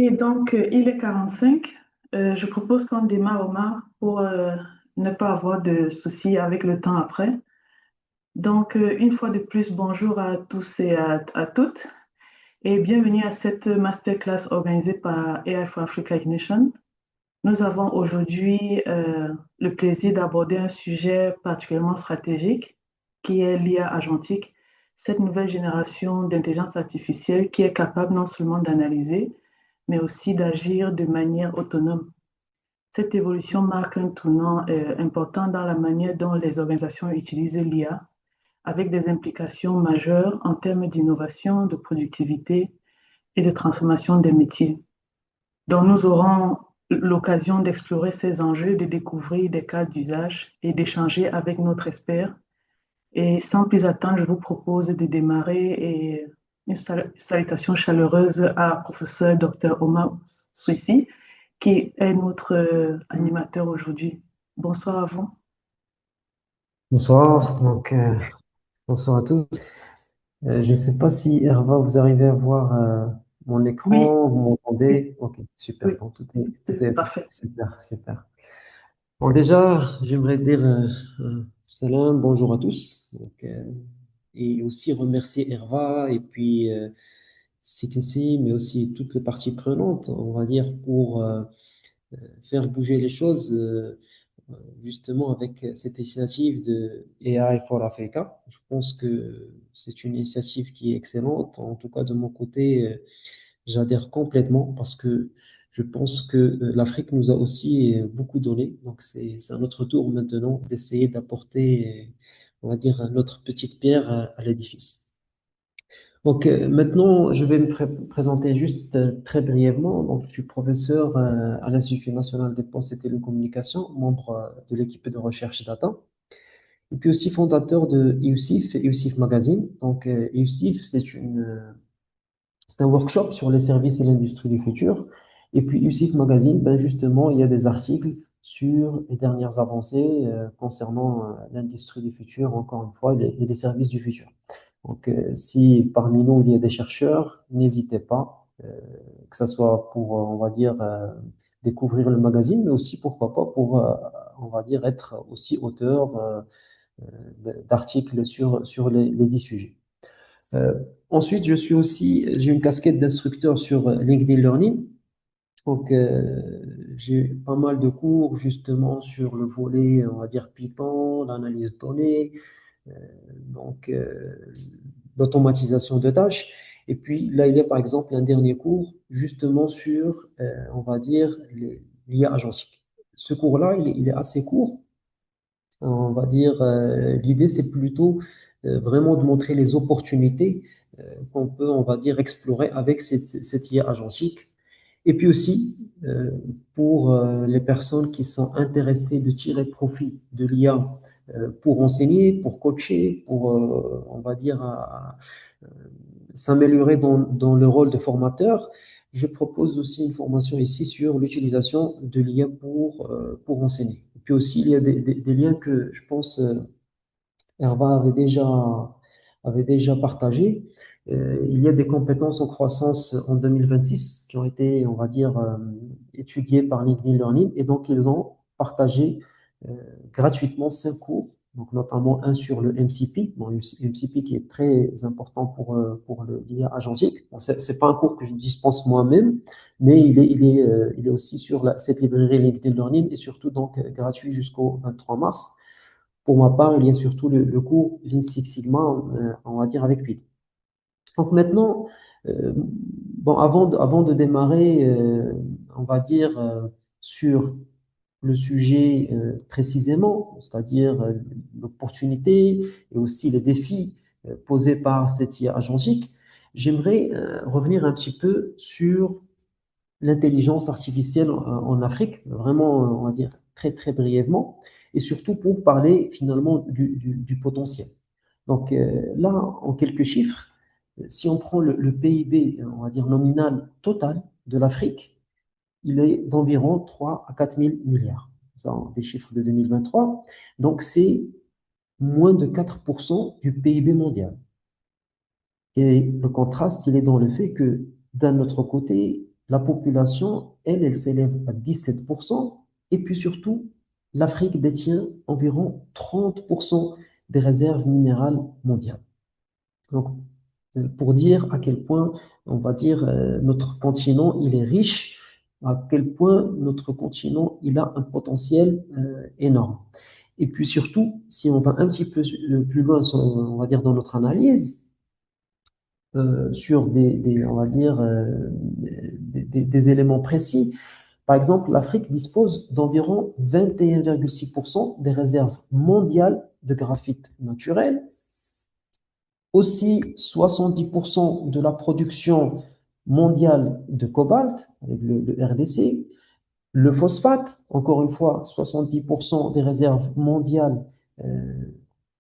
Et donc, il est 45. Je propose qu'on démarre, Omar, pour ne pas avoir de soucis avec le temps après. Donc, une fois de plus, bonjour à tous et à toutes, et bienvenue à cette masterclass organisée par AI for Africa Ignition. Nous avons aujourd'hui le plaisir d'aborder un sujet particulièrement stratégique qui est l'IA agentique, cette nouvelle génération d'intelligence artificielle qui est capable non seulement d'analyser, mais aussi d'agir de manière autonome. Cette évolution marque un tournant important dans la manière dont les organisations utilisent l'IA, avec des implications majeures en termes d'innovation, de productivité et de transformation des métiers. Donc, nous aurons l'occasion d'explorer ces enjeux, de découvrir des cas d'usage et d'échanger avec notre expert. Et sans plus attendre, je vous propose de démarrer et une salutation chaleureuse à professeur Dr Omar Souissi, qui est notre animateur aujourd'hui. Bonsoir à vous. Bonsoir, bonsoir à tous. Je ne sais pas si Herva, vous arrivez à voir mon Oui, écran, vous oui, m'entendez? Ok, super, oui, bon, tout c'est est parfait. super, super. Bon, déjà, j'aimerais dire salam, bonjour à tous, et aussi remercier Herva et puis CKC, mais aussi toutes les parties prenantes, on va dire, pour faire bouger les choses. Justement avec cette initiative de AI for Africa. Je pense que c'est une initiative qui est excellente. En tout cas, de mon côté, j'adhère complètement parce que je pense que l'Afrique nous a aussi beaucoup donné. Donc, c'est à notre tour maintenant d'essayer d'apporter, on va dire, notre petite pierre à l'édifice. Donc, maintenant, je vais me présenter juste très brièvement. Donc, je suis professeur à l'Institut national des postes et télécommunications, membre de l'équipe de recherche data, et puis aussi fondateur de IUCIF et IUCIF Magazine. Donc, IUCIF, c'est un workshop sur les services et l'industrie du futur. Et puis, IUCIF Magazine, ben justement, il y a des articles sur les dernières avancées concernant l'industrie du futur, encore une fois, et les services du futur. Donc, si parmi nous, il y a des chercheurs, n'hésitez pas, que ce soit pour, on va dire, découvrir le magazine, mais aussi, pourquoi pas, pour, on va dire, être aussi auteur d'articles sur les 10 sujets. Euh, Ensuite, j'ai une casquette d'instructeur sur LinkedIn Learning. Donc, j'ai pas mal de cours justement sur le volet, on va dire, Python, l'analyse de données, euh, donc l'automatisation de tâches. Et puis là, il y a par exemple un dernier cours justement sur, on va dire, l'IA agentique. Ce cours-là, il est assez court. On va dire, l'idée, c'est plutôt vraiment de montrer les opportunités qu'on peut, on va dire, explorer avec cette IA agentique. Et puis aussi, pour les personnes qui sont intéressées de tirer profit de l'IA pour enseigner, pour coacher, pour, on va dire, s'améliorer dans le rôle de formateur, je propose aussi une formation ici sur l'utilisation de l'IA pour enseigner. Et puis aussi, il y a des liens que je pense Herva avait déjà partagé. Il y a des compétences en croissance en 2026 qui ont été, on va dire, étudiées par LinkedIn Learning. Et donc, ils ont partagé euh, gratuitement 5 cours, donc notamment un sur le MCP, bon, le MCP qui est très important pour l'IA agentique. Bon, c'est pas un cours que je dispense moi-même, mais il est aussi sur cette librairie LinkedIn Learning et surtout donc gratuit jusqu'au 23 mars. Pour ma part, il y a surtout le cours Lean Six Sigma, on va dire avec Python. Donc maintenant, bon, avant de démarrer, on va dire sur le sujet précisément, c'est-à-dire l'opportunité et aussi les défis posés par cette IA agentique, j'aimerais revenir un petit peu sur l'intelligence artificielle en Afrique, vraiment, on va dire très très brièvement, et surtout pour parler finalement du potentiel. Donc là, en quelques chiffres, si on prend le PIB, on va dire nominal total de l'Afrique, il est d'environ 3 à 4 000 milliards. Ça, des chiffres de 2023. Donc c'est moins de 4% du PIB mondial. Et le contraste, il est dans le fait que d'un autre côté, la population, elle s'élève à 17%. Et puis surtout, l'Afrique détient environ 30% des réserves minérales mondiales. Donc, pour dire à quel point, on va dire, notre continent, il est riche, à quel point notre continent, il a un potentiel énorme. Et puis surtout, si on va un petit peu plus loin, on va dire, dans notre analyse, sur on va dire, des éléments précis. Par exemple, l'Afrique dispose d'environ 21,6% des réserves mondiales de graphite naturel, aussi 70% de la production mondiale de cobalt avec le RDC, le phosphate, encore une fois, 70% des réserves mondiales euh,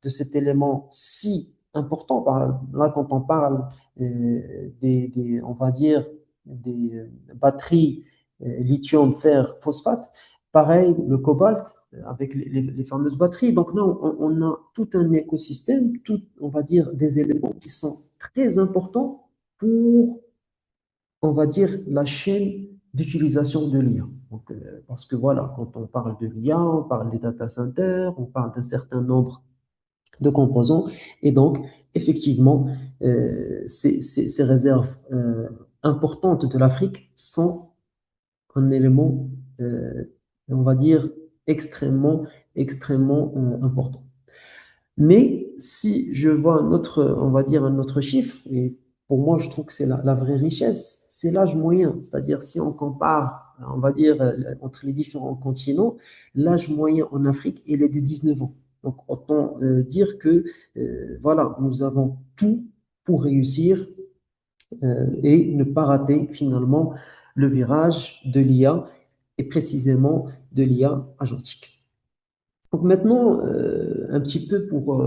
de cet élément si important. Là, quand on parle on va dire, des batteries lithium, fer, phosphate, pareil, le cobalt avec les fameuses batteries. Donc là, on a tout un écosystème, tout, on va dire, des éléments qui sont très importants pour, on va dire, la chaîne d'utilisation de l'IA. Donc, parce que voilà, quand on parle de l'IA, on parle des data centers, on parle d'un certain nombre de composants, et donc, effectivement, ces réserves importantes de l'Afrique sont un élément, euh, on va dire, extrêmement, extrêmement important. Mais si je vois un autre, on va dire un autre chiffre, et pour moi, je trouve que c'est la vraie richesse, c'est l'âge moyen. C'est-à-dire, si on compare, on va dire, entre les différents continents, l'âge moyen en Afrique, il est de 19 ans. Donc, autant dire que, voilà, nous avons tout pour réussir et ne pas rater finalement le virage de l'IA et précisément de l'IA agentique. Donc maintenant, un petit peu pour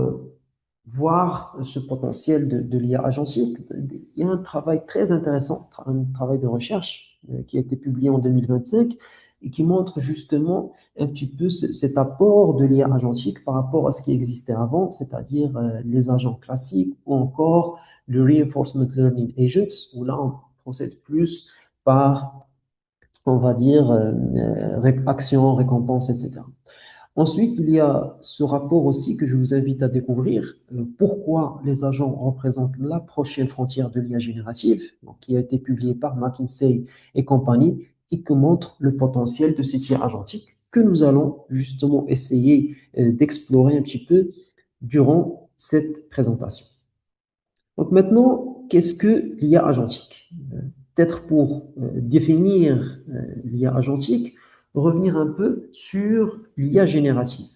voir ce potentiel de l'IA agentique, il y a un travail très intéressant, un travail de recherche qui a été publié en 2025 et qui montre justement un petit peu cet apport de l'IA agentique par rapport à ce qui existait avant, c'est-à-dire les agents classiques ou encore le Reinforcement Learning Agents, où là on procède plus par, on va dire, action, récompense, etc. Ensuite, il y a ce rapport aussi que je vous invite à découvrir, pourquoi les agents représentent la prochaine frontière de l'IA générative, donc, qui a été publié par McKinsey et compagnie, et qui montre le potentiel de cette IA agentique que nous allons justement essayer d'explorer un petit peu durant cette présentation. Donc maintenant, qu'est-ce que l'IA agentique? Peut-être pour définir l'IA agentique, revenir un peu sur l'IA générative.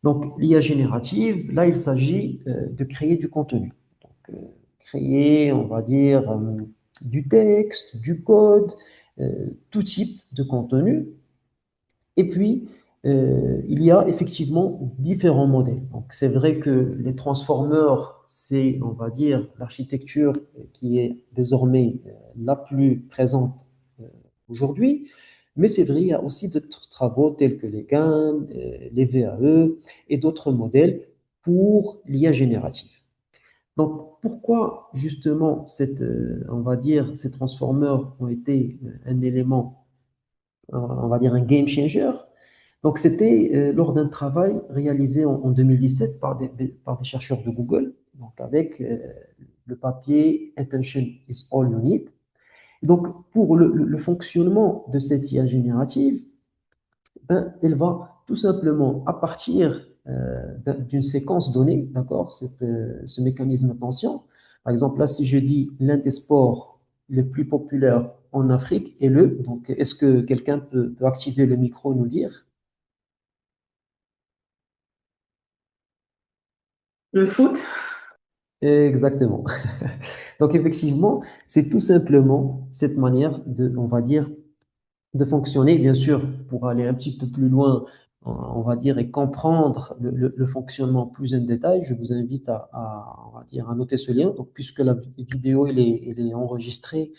Donc, l'IA générative, là, il s'agit de créer du contenu. Donc, créer, on va dire, du texte, du code, tout type de contenu. Et puis, il y a effectivement différents modèles. Donc, c'est vrai que les transformers, c'est, on va dire, l'architecture qui est désormais la plus présente aujourd'hui. Mais c'est vrai, il y a aussi d'autres travaux tels que les GAN, les VAE et d'autres modèles pour l'IA générative. Donc, pourquoi justement on va dire, ces transformers ont été un élément, on va dire un game changer? Donc, c'était lors d'un travail réalisé en 2017 par des chercheurs de Google, donc avec le papier Attention is all you need. Donc, pour le fonctionnement de cette IA générative, ben, elle va tout simplement, à partir d'une séquence donnée, d'accord, ce mécanisme d'attention. Par exemple, là, si je dis l'un des sports les plus populaires en Afrique est donc est-ce que quelqu'un peut activer le micro et nous dire? Le foot, Exactement. Donc, effectivement, c'est tout simplement cette manière on va dire, de fonctionner. Bien sûr, pour aller un petit peu plus loin, on va dire, et comprendre le fonctionnement plus en détail, je vous invite on va dire, à noter ce lien. Donc, puisque la vidéo elle est enregistrée,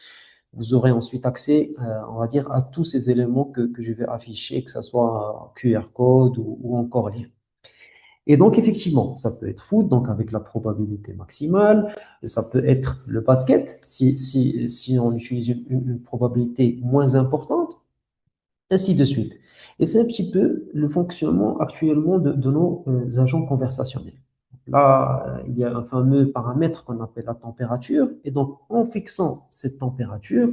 vous aurez ensuite accès, on va dire, à tous ces éléments que je vais afficher, que ce soit QR code ou encore lien. Et donc, effectivement, ça peut être foot, donc avec la probabilité maximale, ça peut être le basket, si on utilise une probabilité moins importante, ainsi de suite. Et c'est un petit peu le fonctionnement actuellement de nos agents conversationnels. Là, il y a un fameux paramètre qu'on appelle la température, et donc en fixant cette température,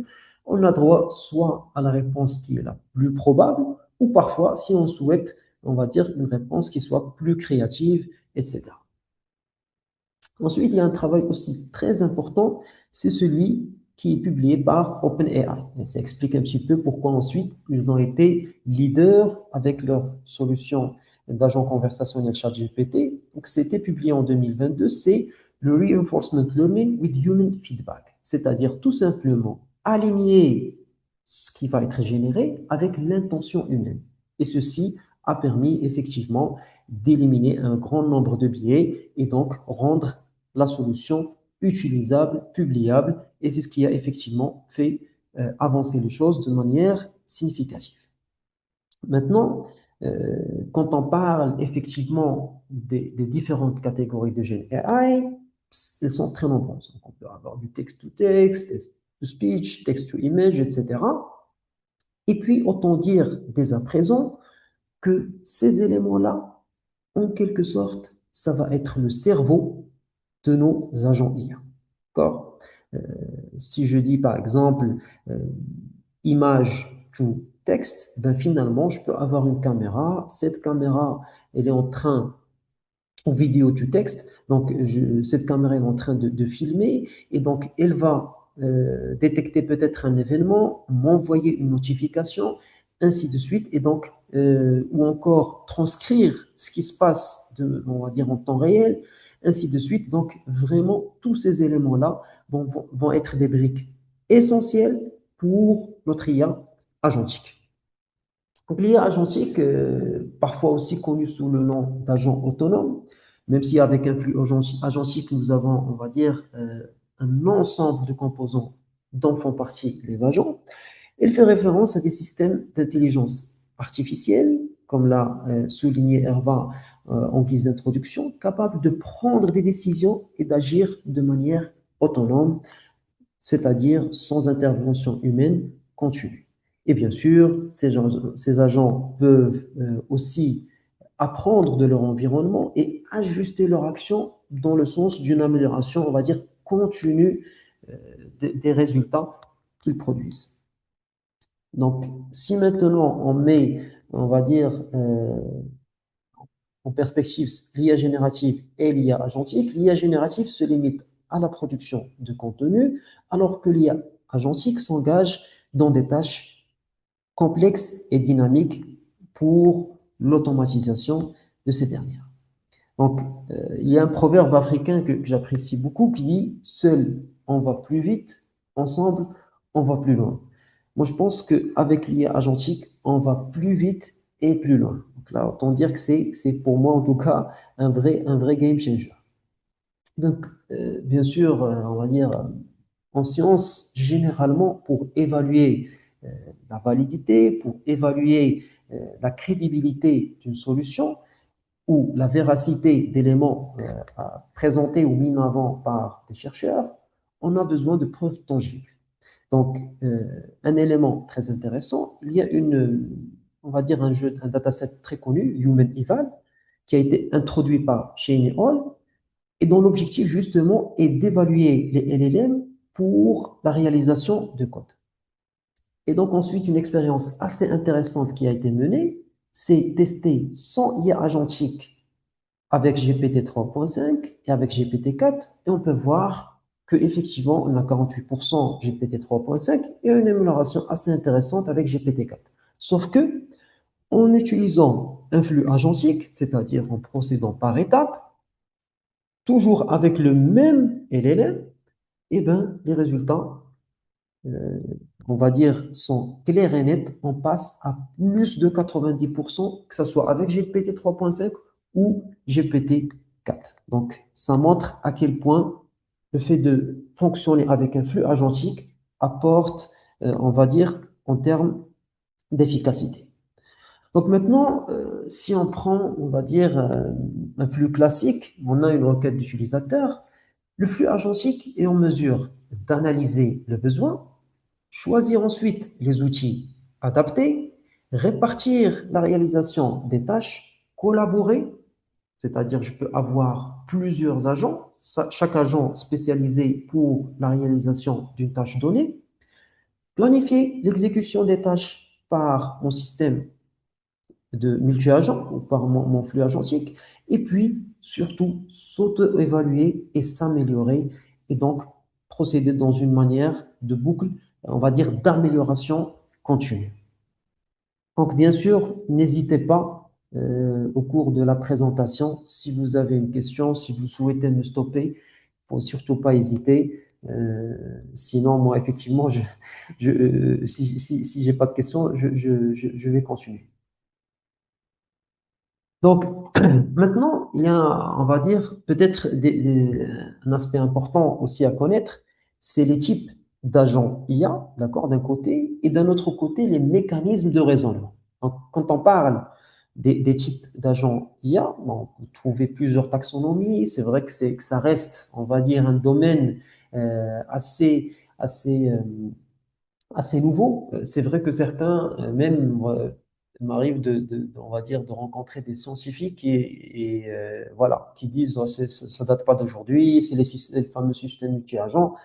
on a droit soit à la réponse qui est la plus probable, ou parfois, si on souhaite, on va dire une réponse qui soit plus créative, etc. Ensuite, il y a un travail aussi très important, c'est celui qui est publié par OpenAI. Et ça explique un petit peu pourquoi ensuite ils ont été leaders avec leur solution d'agent conversationnel ChatGPT. Donc, c'était publié en 2022, c'est le Reinforcement Learning with Human Feedback, c'est-à-dire tout simplement aligner ce qui va être généré avec l'intention humaine. Et ceci a permis effectivement d'éliminer un grand nombre de biais et donc rendre la solution utilisable, publiable, et c'est ce qui a effectivement fait avancer les choses de manière significative. Maintenant, quand on parle effectivement des différentes catégories de Gen AI, elles sont très nombreuses. Donc, on peut avoir du text-to-text, text-to-speech, text-to-image, etc. Et puis, autant dire dès à présent que ces éléments-là, en quelque sorte, ça va être le cerveau de nos agents IA. D'accord? Euh, Si je dis par exemple euh, image to texte, ben finalement, je peux avoir une caméra. Cette caméra, elle est en train, en vidéo to texte, donc cette caméra est en train de filmer et donc elle va détecter peut-être un événement, m'envoyer une notification, ainsi de suite, et donc, ou encore transcrire ce qui se passe, on va dire, en temps réel, ainsi de suite. Donc, vraiment, tous ces éléments-là vont être des briques essentielles pour notre IA agentique. Donc, l'IA agentique, parfois aussi connue sous le nom d'agent autonome, même si avec un flux agentique, nous avons, on va dire, un ensemble de composants dont font partie les agents, elle fait référence à des systèmes d'intelligence artificielle, comme l'a souligné Herva en guise d'introduction, capables de prendre des décisions et d'agir de manière autonome, c'est-à-dire sans intervention humaine continue. Et bien sûr, ces agents peuvent aussi apprendre de leur environnement et ajuster leur action dans le sens d'une amélioration, on va dire, continue des résultats qu'ils produisent. Donc, si maintenant on met, on va dire, en perspective l'IA générative et l'IA agentique, l'IA générative se limite à la production de contenu, alors que l'IA agentique s'engage dans des tâches complexes et dynamiques pour l'automatisation de ces dernières. Donc, il y a un proverbe africain que j'apprécie beaucoup qui dit: seul on va plus vite, ensemble on va plus loin. Moi, je pense qu'avec l'IA agentique, on va plus vite et plus loin. Donc là, autant dire que c'est pour moi, en tout cas, un vrai game changer. Donc, bien sûr, on va dire, en science, généralement, pour évaluer euh, la validité, pour évaluer la crédibilité d'une solution, ou la véracité d'éléments présentés ou mis en avant par des chercheurs, on a besoin de preuves tangibles. Donc, un élément très intéressant, il y a on va dire un dataset très connu, Human Eval, qui a été introduit par Shane et Hall, et dont l'objectif justement est d'évaluer les LLM pour la réalisation de code. Et donc ensuite, une expérience assez intéressante qui a été menée, c'est tester sans IA agentique avec GPT 3.5 et avec GPT 4, et on peut voir qu'effectivement, on a 48% GPT 3.5 et une amélioration assez intéressante avec GPT 4. Sauf que, en utilisant un flux agentique, c'est-à-dire en procédant par étapes, toujours avec le même LLM, eh ben, les résultats, euh, on va dire, sont clairs et nets. On passe à plus de 90%, que ce soit avec GPT 3.5 ou GPT 4. Donc, ça montre à quel point le fait de fonctionner avec un flux agentique apporte, on va dire, en termes d'efficacité. Donc maintenant, si on prend, on va dire, un flux classique, on a une requête d'utilisateur. Le flux agentique est en mesure d'analyser le besoin, choisir ensuite les outils adaptés, répartir la réalisation des tâches, collaborer, c'est-à-dire je peux avoir plusieurs agents, chaque agent spécialisé pour la réalisation d'une tâche donnée, planifier l'exécution des tâches par mon système de multi-agents ou par mon flux agentique, et puis surtout s'auto-évaluer et s'améliorer, et donc procéder dans une manière de boucle, on va dire d'amélioration continue. Donc bien sûr, n'hésitez pas au cours de la présentation, si vous avez une question, si vous souhaitez me stopper, il faut surtout pas hésiter. Sinon, moi, effectivement, si j'ai pas de questions, je vais continuer. Donc, maintenant, il y a, on va dire, peut-être un aspect important aussi à connaître, c'est les types d'agents IA, d'accord, d'un côté, et d'un autre côté, les mécanismes de raisonnement. Donc, quand on parle des types d'agents IA, bon, vous trouvez plusieurs taxonomies, c'est vrai que ça reste, on va dire, un domaine assez, assez nouveau. C'est vrai que certains, même m'arrive on va dire, de rencontrer des scientifiques voilà, qui disent oh, ça date pas d'aujourd'hui, c'est les fameux systèmes multi-agents.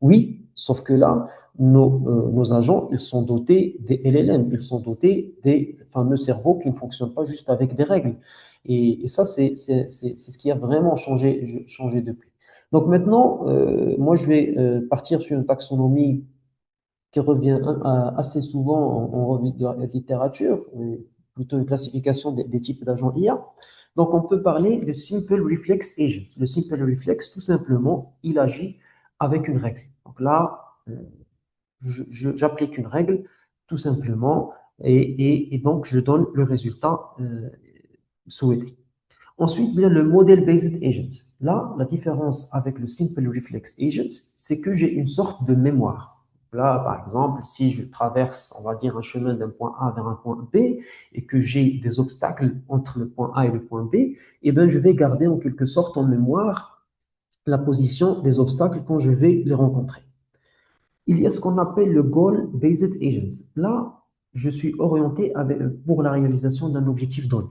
Oui, sauf que là, nos agents, ils sont dotés des LLM, ils sont dotés des fameux cerveaux qui ne fonctionnent pas juste avec des règles. Et ça, c'est ce qui a vraiment changé depuis. Donc maintenant, moi, je vais partir sur une taxonomie qui revient assez souvent en revue de littérature, plutôt une classification des types d'agents IA. Donc, on peut parler de Simple Reflex Agent. Le Simple Reflex, tout simplement, il agit avec une règle. Donc là, j'applique une règle, tout simplement, et donc je donne le résultat souhaité. Ensuite, il y a le Model-Based Agent. Là, la différence avec le Simple Reflex Agent, c'est que j'ai une sorte de mémoire. Là, par exemple, si je traverse, on va dire, un chemin d'un point A vers un point B et que j'ai des obstacles entre le point A et le point B, eh bien, je vais garder en quelque sorte en mémoire la position des obstacles quand je vais les rencontrer. Il y a ce qu'on appelle le Goal-Based Agent. Là, je suis orienté pour la réalisation d'un objectif donné.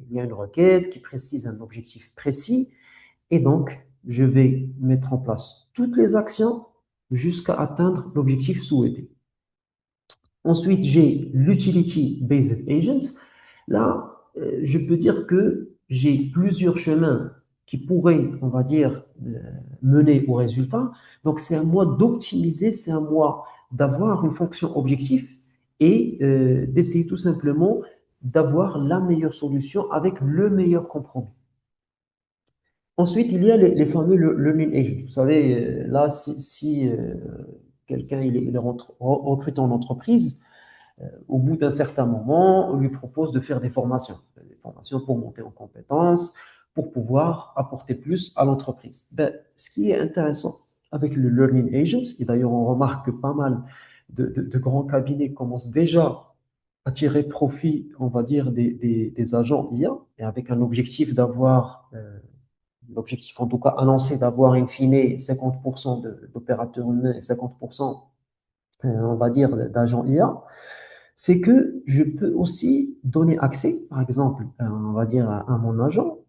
Il y a une requête qui précise un objectif précis et donc je vais mettre en place toutes les actions jusqu'à atteindre l'objectif souhaité. Ensuite, j'ai l'Utility Based Agent. Là, je peux dire que j'ai plusieurs chemins qui pourraient, on va dire, mener au résultat. Donc, c'est à moi d'optimiser, c'est à moi d'avoir une fonction objectif et d'essayer tout simplement d'avoir la meilleure solution avec le meilleur compromis. Ensuite, il y a les fameux learning agents. Vous savez, là, si quelqu'un il est recruté en entreprise, au bout d'un certain moment, on lui propose de faire des formations pour monter en compétences, pour pouvoir apporter plus à l'entreprise. Ben, ce qui est intéressant avec le Learning Agent, et d'ailleurs on remarque que pas mal de grands cabinets commencent déjà à tirer profit, on va dire, des agents IA, et avec un objectif d'avoir, l'objectif en tout cas annoncé d'avoir in fine 50% d'opérateurs humains et 50%, on va dire, d'agents IA, c'est que je peux aussi donner accès, par exemple, on va dire à mon agent,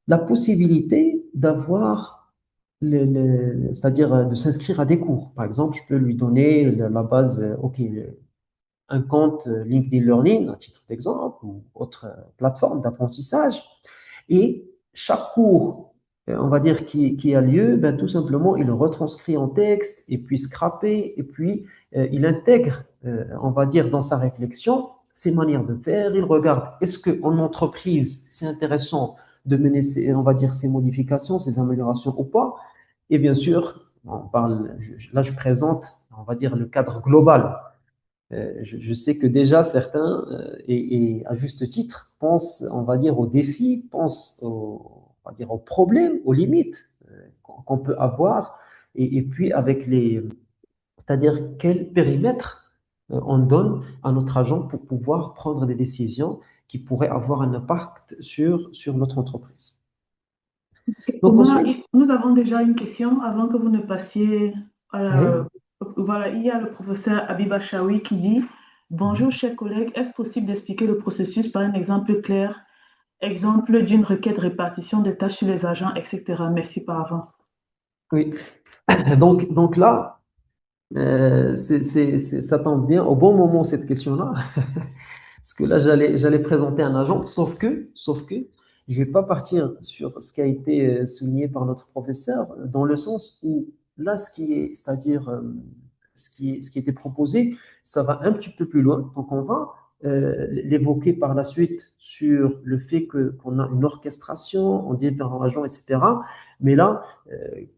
la possibilité d'avoir, c'est-à-dire de s'inscrire à des cours. Par exemple, je peux lui donner la base, OK, un compte LinkedIn Learning, à titre d'exemple, ou autre plateforme d'apprentissage. Et chaque cours, on va dire, qui a lieu, ben, tout simplement, il le retranscrit en texte, et puis scraper, et puis il intègre, on va dire, dans sa réflexion, ses manières de faire. Il regarde, est-ce qu'en entreprise, c'est intéressant de mener, on va dire, ces modifications, ces améliorations ou pas. Et bien sûr, là, je présente, on va dire, le cadre global. Je sais que déjà certains, et à juste titre, pensent, on va dire, aux défis, pensent on va dire, aux problèmes, aux limites qu'on peut avoir, et puis avec c'est-à-dire quel périmètre on donne à notre agent pour pouvoir prendre des décisions qui pourraient avoir un impact sur notre entreprise. Donc Thomas, ensuite, nous avons déjà une question avant que vous ne passiez à oui. voilà, il y a le professeur Abiba Chaoui qui dit: Bonjour, chers collègues, est-ce possible d'expliquer le processus par un exemple clair, exemple d'une requête répartition des tâches sur les agents, etc. Merci par avance. Oui. Donc là, ça tombe bien au bon moment cette question-là, parce que là j'allais présenter un agent, sauf que je vais pas partir sur ce qui a été souligné par notre professeur, dans le sens où là c'est-à-dire ce qui était proposé, ça va un petit peu plus loin. Donc on va l'évoquer par la suite sur le fait qu'on a une orchestration, on dit par agent, etc. Mais là,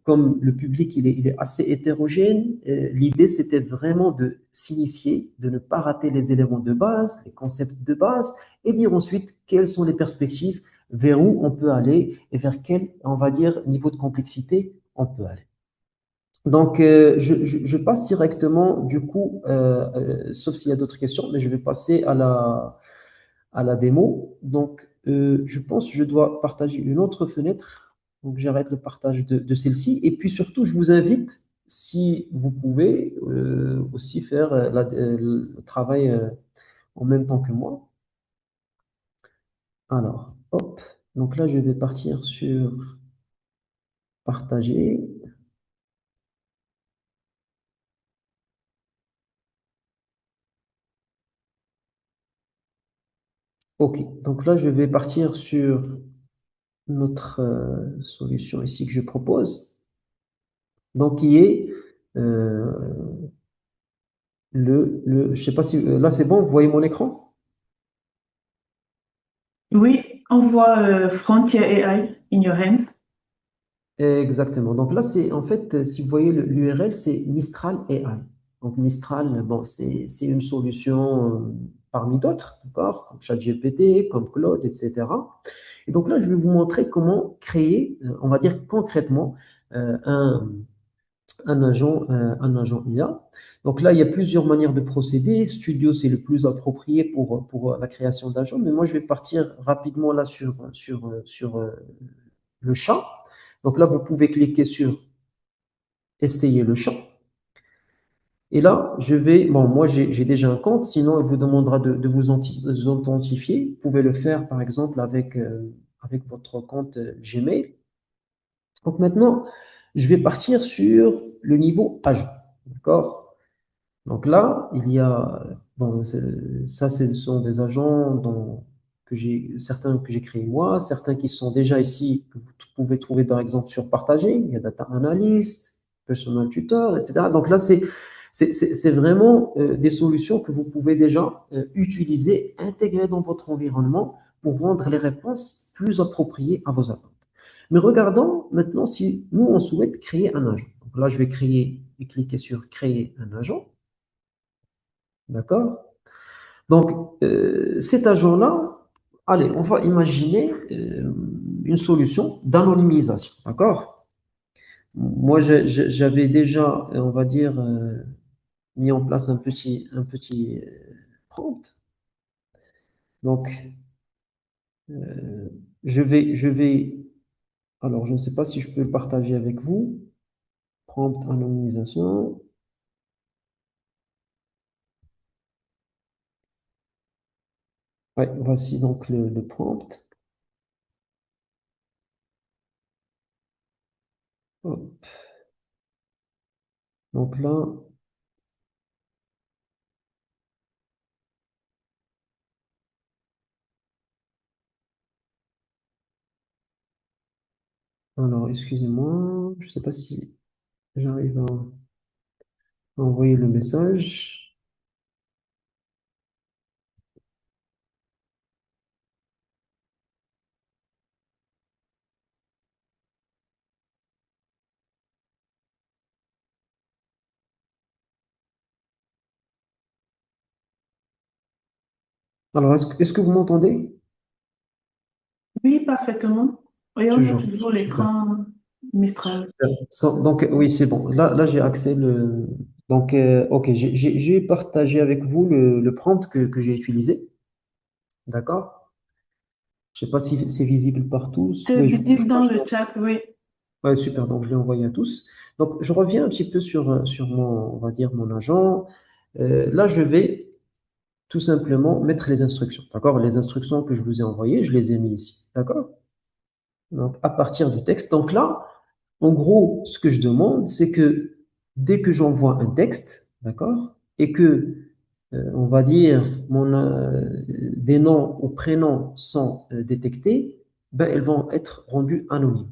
comme le public il est assez hétérogène, l'idée c'était vraiment de s'initier, de ne pas rater les éléments de base, les concepts de base, et dire ensuite quelles sont les perspectives, vers où on peut aller et vers quel, on va dire, niveau de complexité on peut aller. Donc, je passe directement, du coup, sauf s'il y a d'autres questions, mais je vais passer à la démo. Donc, je pense que je dois partager une autre fenêtre. Donc, j'arrête le partage de celle-ci. Et puis surtout, je vous invite, si vous pouvez, aussi faire le travail en même temps que moi. Alors, hop. Donc là, je vais partir sur partager. OK. Donc là, je vais partir sur notre solution ici que je propose. Donc, qui est je sais pas si là c'est bon, vous voyez mon écran? Oui, on voit Frontier AI in your hands. Exactement. Donc là, c'est en fait, si vous voyez l'URL, c'est Mistral AI. Donc Mistral, bon, c'est une solution parmi d'autres, d'accord, comme ChatGPT, comme Claude, etc. Et donc là, je vais vous montrer comment créer, on va dire concrètement, un agent IA. Donc là, il y a plusieurs manières de procéder. Studio, c'est le plus approprié pour la création d'agents, mais moi, je vais partir rapidement là sur le champ. Donc là, vous pouvez cliquer sur Essayer le champ. Et là, bon, moi, j'ai déjà un compte, sinon, il vous demandera de vous authentifier. Vous pouvez le faire, par exemple, avec votre compte Gmail. Donc maintenant, je vais partir sur le niveau agent. D'accord? Donc là, il y a, bon, ça, ce sont des agents certains que j'ai créés moi, certains qui sont déjà ici, que vous pouvez trouver par exemple sur Partager. Il y a Data Analyst, Personal Tutor, etc. Donc là, c'est vraiment des solutions que vous pouvez déjà utiliser, intégrer dans votre environnement pour rendre les réponses plus appropriées à vos attentes. Mais regardons maintenant si nous, on souhaite créer un agent. Donc là, je vais cliquer sur Créer un agent. D'accord? Donc, cet agent-là, allez, on va imaginer une solution d'anonymisation. D'accord? Moi, j'avais déjà, on va dire, mis en place un petit prompt. Donc, alors, je ne sais pas si je peux le partager avec vous. Prompt anonymisation. Ouais, voici donc le prompt. Hop. Donc là, alors, excusez-moi, je ne sais pas si j'arrive à envoyer le message. Alors, est-ce que vous m'entendez? Oui, parfaitement. Et on voit Toujours, toujours super. l'écran Mistral. Donc, oui, c'est bon. Là, j'ai accès Donc, OK, j'ai partagé avec vous le prompt que j'ai utilisé. D'accord? Je sais pas si c'est visible par tous. C'est Oui, je visible crois dans que je le l'ai. chat, oui. Ouais, super. Donc, je l'ai envoyé à tous. Donc, je reviens un petit peu sur mon, on va dire, mon agent. Là, je vais tout simplement mettre les instructions. D'accord? Les instructions que je vous ai envoyées, je les ai mis ici. D'accord? Donc, à partir du texte. Donc là, en gros, ce que je demande, c'est que dès que j'envoie un texte, d'accord, et que, on va dire, des noms ou prénoms sont détectés, ben, elles vont être rendues anonymes.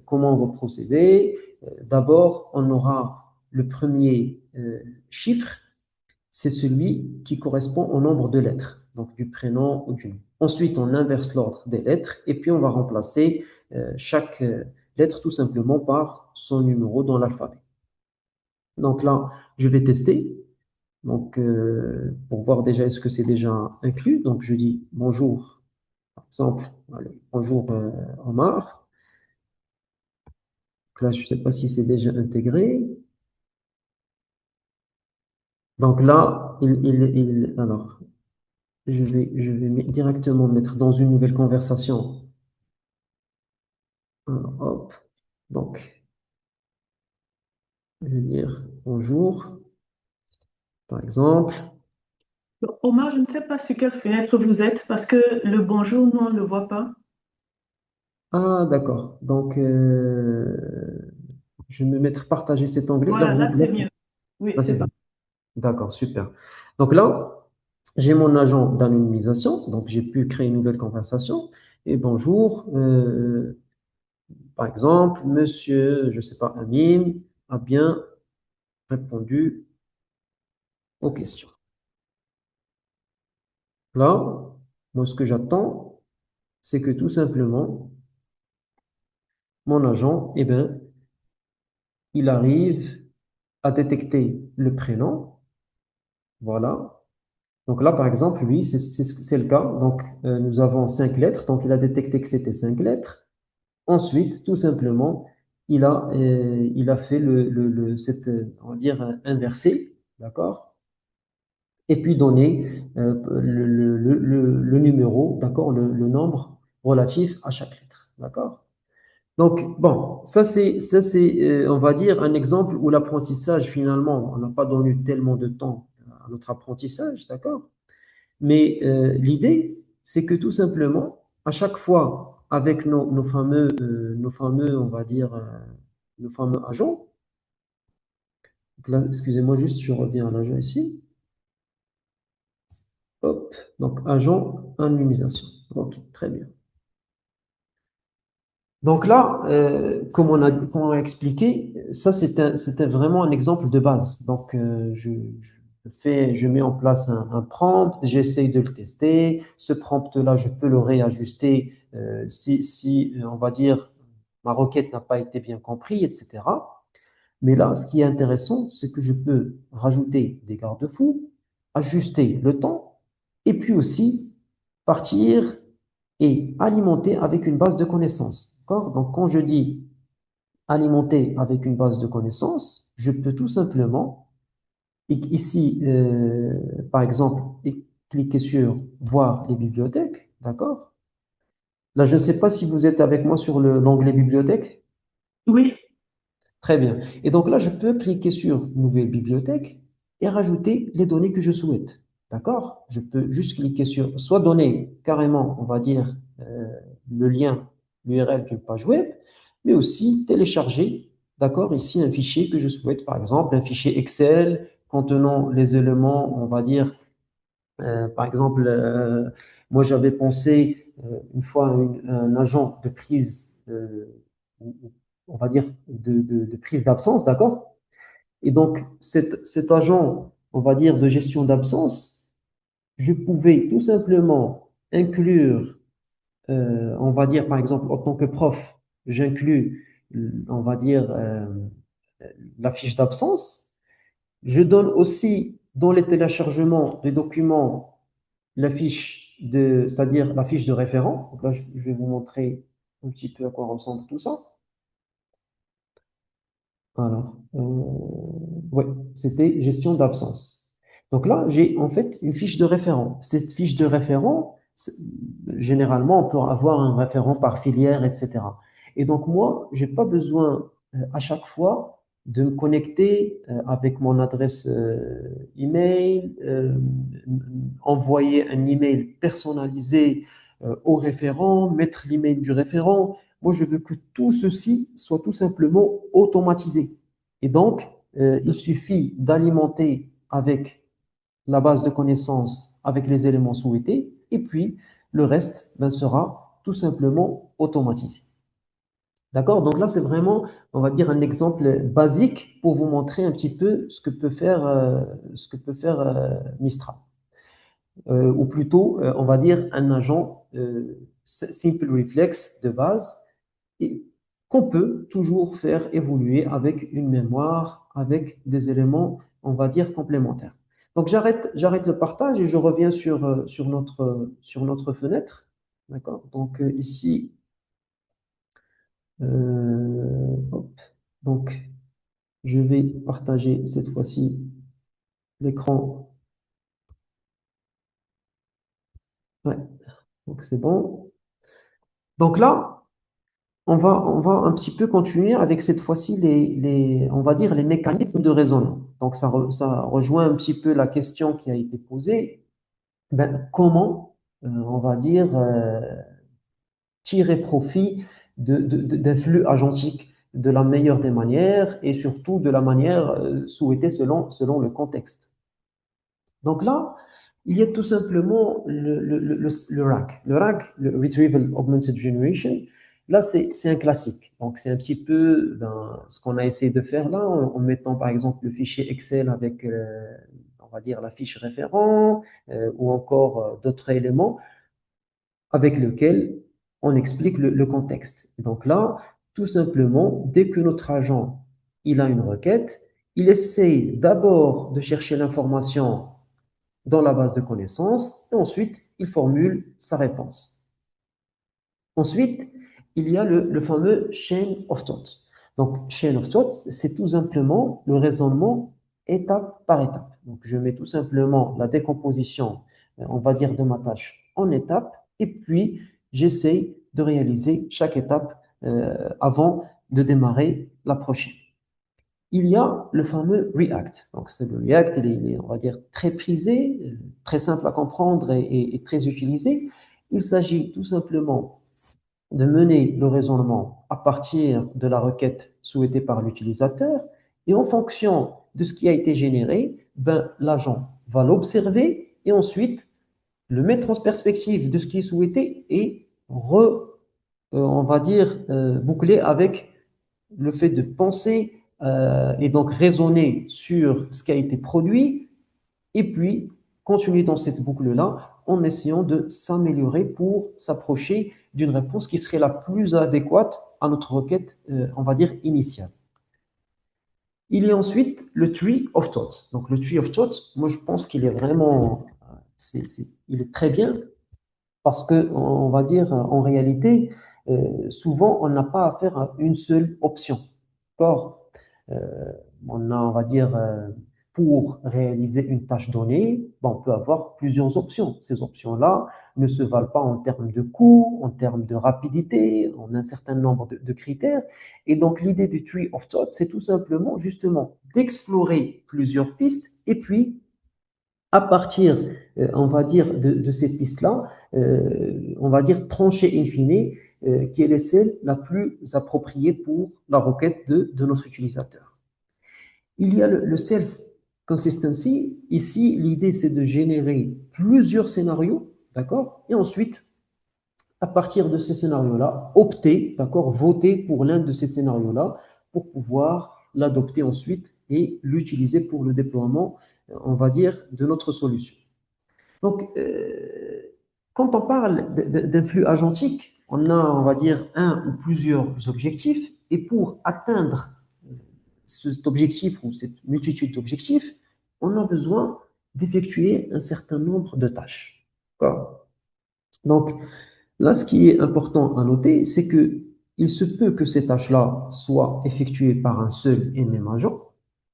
Comment on va procéder? D'abord, on aura le premier chiffre, c'est celui qui correspond au nombre de lettres, donc du prénom ou du nom. Ensuite, on inverse l'ordre des lettres et puis on va remplacer chaque lettre tout simplement par son numéro dans l'alphabet. Donc là, je vais tester. Donc, pour voir déjà est-ce que c'est déjà inclus. Donc, je dis bonjour, par exemple. Allez, bonjour Omar. Donc là, je ne sais pas si c'est déjà intégré. Donc là, alors, je vais directement mettre dans une nouvelle conversation. Alors, hop. Donc, je vais dire bonjour, par exemple. Omar, je ne sais pas sur quelle fenêtre vous êtes parce que le bonjour, nous, on ne le voit pas. Ah, d'accord. Donc, je vais me mettre partager cet onglet. Là, Voilà, là, vous, c'est mieux. Oui, là, c'est c'est pas. bien. D'accord, super. Donc là, j'ai mon agent d'anonymisation. Donc, j'ai pu créer une nouvelle conversation. Et bonjour, par exemple, monsieur, je ne sais pas, Amine a bien répondu aux questions. Là, moi, ce que j'attends, c'est que tout simplement, mon agent, eh ben, il arrive à détecter le prénom. Voilà. Donc là, par exemple, oui, c'est le cas. Donc, nous avons 5 lettres. Donc, il a détecté que c'était 5 lettres. Ensuite, tout simplement, il a fait cette, on va dire, inversé. D'accord? Et puis donner le numéro, d'accord? Le nombre relatif à chaque lettre. D'accord? Donc, bon, ça c'est, on va dire, un exemple où l'apprentissage, finalement, on n'a pas donné tellement de temps à notre apprentissage, d'accord? Mais l'idée, c'est que tout simplement, à chaque fois, avec nos fameux, on va dire, nos fameux agents, donc là, excusez-moi, juste, je reviens à l'agent ici, hop, donc agent anonymisation. Ok, très bien. Donc là, comme on a expliqué, ça c'était vraiment un exemple de base. Donc je mets en place un prompt, j'essaye de le tester. Ce prompt-là, je peux le réajuster si on va dire ma requête n'a pas été bien comprise, etc. Mais là, ce qui est intéressant, c'est que je peux rajouter des garde-fous, ajuster le temps, et puis aussi partir et alimenter avec une base de connaissances. D'accord? Donc, quand je dis alimenter avec une base de connaissances, je peux tout simplement, ici, par exemple, cliquer sur voir les bibliothèques. D'accord? Là, je ne sais pas si vous êtes avec moi sur l'onglet bibliothèque. Oui, Très bien. Et donc là, je peux cliquer sur Nouvelle bibliothèque et rajouter les données que je souhaite. D'accord? Je peux juste cliquer sur, soit donner carrément, on va dire, le lien, l'URL d'une page web, mais aussi télécharger, d'accord, ici un fichier que je souhaite, par exemple, un fichier Excel contenant les éléments, on va dire, par exemple, moi j'avais pensé une fois à un agent de prise, on va dire, de prise d'absence, d'accord? Et donc, cet agent, on va dire, de gestion d'absence, je pouvais tout simplement inclure, on va dire, par exemple, en tant que prof, j'inclus, on va dire, la fiche d'absence. Je donne aussi dans les téléchargements des documents c'est-à-dire la fiche de référent. Donc là, je vais vous montrer un petit peu à quoi ressemble tout ça. Alors, ouais, c'était gestion d'absence. Donc là, j'ai en fait une fiche de référent. Cette fiche de référent, généralement, on peut avoir un référent par filière, etc. Et donc, moi, j'ai pas besoin à chaque fois de me connecter avec mon adresse email, envoyer un email personnalisé au référent, mettre l'email du référent. Moi, je veux que tout ceci soit tout simplement automatisé. Et donc, il suffit d'alimenter avec la base de connaissances avec les éléments souhaités, et puis le reste ben, sera tout simplement automatisé. D'accord? Donc là, c'est vraiment, on va dire, un exemple basique pour vous montrer un petit peu ce que peut faire Mistral. Ou plutôt, on va dire, un agent Simple Reflex de base et qu'on peut toujours faire évoluer avec une mémoire, avec des éléments, on va dire, complémentaires. Donc j'arrête le partage et je reviens sur notre fenêtre. D'accord? Donc ici, hop. Donc je vais partager cette fois-ci l'écran. Ouais, donc c'est bon. Donc là, on va un petit peu continuer avec cette fois-ci on va dire les mécanismes de raisonnement. Donc ça rejoint un petit peu la question qui a été posée. Ben, comment, on va dire, tirer profit d'un flux agentique de la meilleure des manières et surtout de la manière souhaitée selon le contexte. Donc là, il y a tout simplement le RAG. Le RAG, le Retrieval Augmented Generation, là, c'est un classique. Donc, c'est un petit peu ben, ce qu'on a essayé de faire là, en mettant par exemple le fichier Excel avec, on va dire, la fiche référent ou encore d'autres éléments avec lesquels on explique le contexte. Et donc là, tout simplement, dès que notre agent il a une requête, il essaye d'abord de chercher l'information dans la base de connaissances et ensuite il formule sa réponse. Ensuite, il y a le fameux chain of thought. Donc, chain of thought, c'est tout simplement le raisonnement étape par étape. Donc, je mets tout simplement la décomposition, on va dire, de ma tâche en étapes et puis j'essaye de réaliser chaque étape avant de démarrer la prochaine. Il y a le fameux React. Donc, c'est le React, il est, on va dire, très prisé, très simple à comprendre et très utilisé. Il s'agit tout simplement de mener le raisonnement à partir de la requête souhaitée par l'utilisateur et en fonction de ce qui a été généré, ben, l'agent va l'observer et ensuite le mettre en perspective de ce qui est souhaité et on va dire, boucler avec le fait de penser et donc raisonner sur ce qui a été produit et puis continuer dans cette boucle-là en essayant de s'améliorer pour s'approcher d'une réponse qui serait la plus adéquate à notre requête, on va dire, initiale. Il y a ensuite le tree of thought. Donc le tree of thought, moi je pense qu'il est vraiment, il est très bien parce que on va dire en réalité, souvent on n'a pas affaire à une seule option. Or, euh, on a, on va dire, pour réaliser une tâche donnée, ben, on peut avoir plusieurs options. Ces options-là ne se valent pas en termes de coût, en termes de rapidité, en un certain nombre de critères. Et donc, l'idée du tree of thought, c'est tout simplement, justement, d'explorer plusieurs pistes et puis à partir, on va dire, de ces pistes-là, on va dire trancher in fine, quelle est celle la plus appropriée pour la requête de notre utilisateur. Il y a le self-consistency. Ici, l'idée, c'est de générer plusieurs scénarios, d'accord? Et ensuite, à partir de ces scénarios-là, opter, d'accord, voter pour l'un de ces scénarios-là pour pouvoir l'adopter ensuite et l'utiliser pour le déploiement, on va dire, de notre solution. Donc, quand on parle d'un flux agentique, on a, on va dire, un ou plusieurs objectifs, et pour atteindre cet objectif ou cette multitude d'objectifs, on a besoin d'effectuer un certain nombre de tâches. Donc, là, ce qui est important à noter, c'est que il se peut que ces tâches-là soient effectuées par un seul et même agent,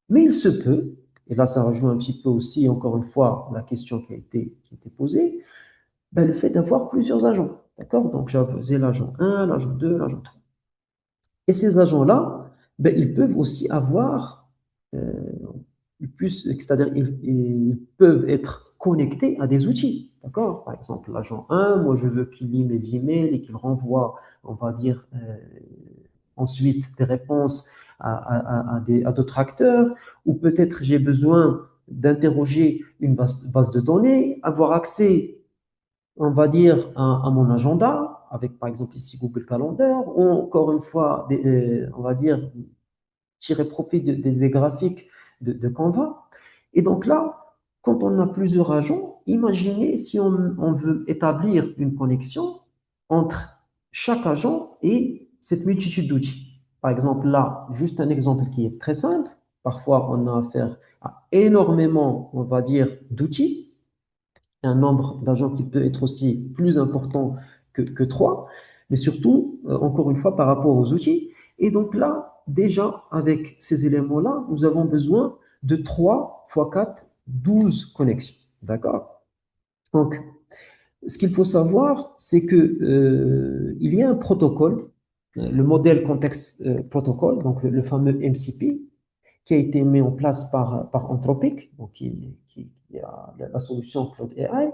mais il se peut, et là ça rejoint un petit peu aussi, encore une fois, la question qui a été posée, Ben, le fait d'avoir plusieurs agents. D'accord? Donc, j'ai l'agent 1, l'agent 2, l'agent 3. Et ces agents-là, ben, ils peuvent aussi avoir euh, plus, c'est-à-dire ils peuvent être connectés à des outils. D'accord? Par exemple, l'agent 1, moi je veux qu'il lit mes emails et qu'il renvoie, on va dire, ensuite des réponses à d'autres acteurs, ou peut-être j'ai besoin d'interroger une base de données, avoir accès, on va dire, à mon agenda, avec par exemple ici Google Calendar, ou encore une fois, on va dire, tirer profit des graphiques de Canva. Et donc là, quand on a plusieurs agents, imaginez si on veut établir une connexion entre chaque agent et cette multitude d'outils. Par exemple, là, juste un exemple qui est très simple. Parfois, on a affaire à énormément, on va dire, d'outils, un nombre d'agents qui peut être aussi plus important que 3, mais surtout, encore une fois, par rapport aux outils. Et donc là, déjà, avec ces éléments-là, nous avons besoin de 3 fois 4, 12 connexions. D'accord? Donc, ce qu'il faut savoir, c'est que il y a un protocole, le modèle contexte protocole, donc le fameux MCP, qui a été mis en place par Anthropic, donc qui a la solution Cloud AI,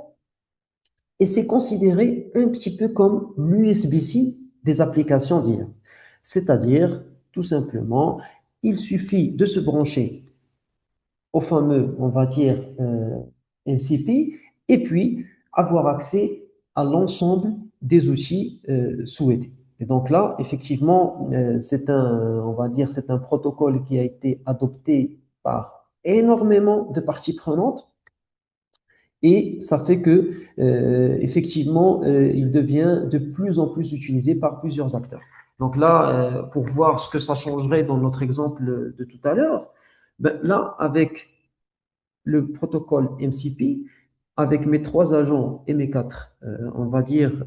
et c'est considéré un petit peu comme l'USB-C des applications d'IA. C'est-à-dire, tout simplement, il suffit de se brancher au fameux, on va dire, MCP, et puis avoir accès à l'ensemble des outils souhaités. Et donc là, effectivement, c'est un, on va dire, c'est un protocole qui a été adopté par énormément de parties prenantes et ça fait que, effectivement, il devient de plus en plus utilisé par plusieurs acteurs. Donc là, pour voir ce que ça changerait dans notre exemple de tout à l'heure, ben là, avec le protocole MCP, avec mes 3 agents et mes 4, on va dire,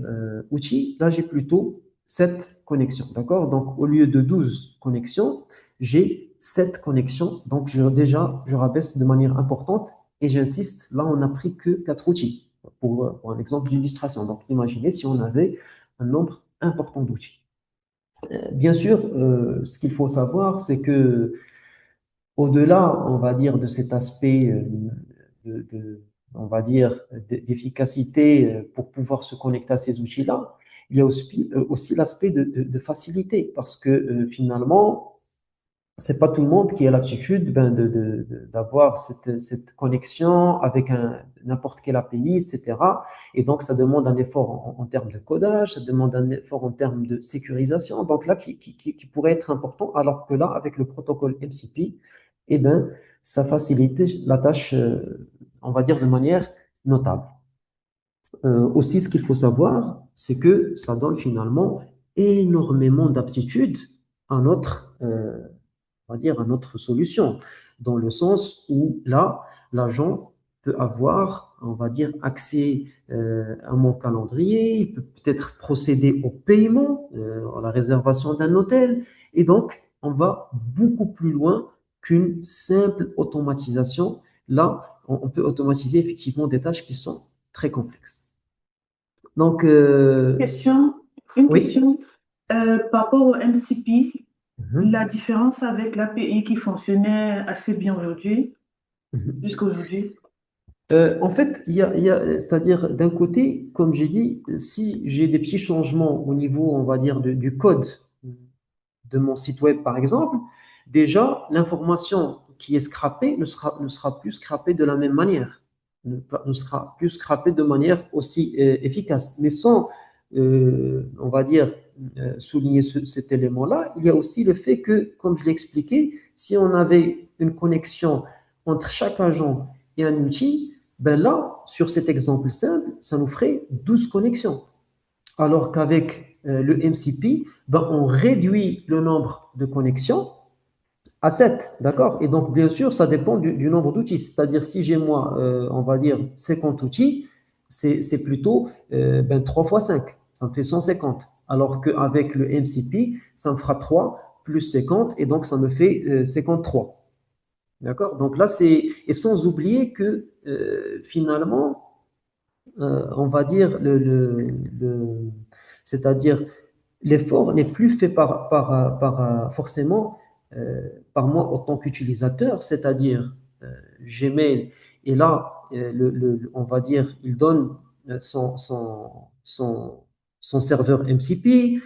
outils, là, j'ai plutôt 7 connexions. D'accord? Donc, au lieu de 12 connexions, j'ai 7 connexions. Donc, déjà, je rabaisse de manière importante et j'insiste, là, on n'a pris que 4 outils pour un exemple d'illustration. Donc, imaginez si on avait un nombre important d'outils. Bien sûr, ce qu'il faut savoir, c'est que au-delà, on va dire, de cet aspect on va dire, d'efficacité pour pouvoir se connecter à ces outils-là, il y a aussi l'aspect de facilité parce que finalement, c'est pas tout le monde qui a l'aptitude ben, d'avoir cette connexion avec n'importe quel API, etc. Et donc, ça demande un effort en termes de codage, ça demande un effort en termes de sécurisation, donc là, qui pourrait être important, alors que là, avec le protocole MCP, eh ben, ça facilite la tâche, on va dire, de manière notable. Aussi, ce qu'il faut savoir, c'est que ça donne finalement énormément d'aptitudes à on va dire, à notre solution, dans le sens où là, l'agent peut avoir, on va dire, accès à mon calendrier, il peut peut-être procéder au paiement, à la réservation d'un hôtel, et donc on va beaucoup plus loin qu'une simple automatisation. Là, on peut automatiser effectivement des tâches qui sont très complexes. Donc, Question, une oui. question par rapport au MCP, la Mhm. différence avec l'API qui fonctionnait assez bien aujourd'hui, Mhm. jusqu'à aujourd'hui. En fait, c'est-à-dire d'un côté, comme j'ai dit, si j'ai des petits changements au niveau, on va dire, du code de mon site web, par exemple, déjà, l'information qui est scrappée ne sera plus scrappée de la même manière, ne sera plus scrappée de manière aussi efficace. Mais sans, on va dire, souligner cet élément-là, il y a aussi le fait que, comme je l'ai expliqué, si on avait une connexion entre chaque agent et un outil, ben là, sur cet exemple simple, ça nous ferait 12 connexions. Alors qu'avec le MCP, ben, on réduit le nombre de connexions à 7, d'accord? Et donc, bien sûr, ça dépend du nombre d'outils. C'est-à-dire, si j'ai moi, on va dire 50 outils, c'est plutôt ben, 3 fois 5, ça me fait 150. Alors qu'avec le MCP, ça me fera 3 plus 50, et donc ça me fait 53. D'accord? Donc là, c'est. Et sans oublier que finalement, on va dire, c'est-à-dire l'effort n'est plus fait forcément par moi en tant qu'utilisateur, c'est-à-dire Gmail, et là, on va dire, il donne son, son serveur MCP,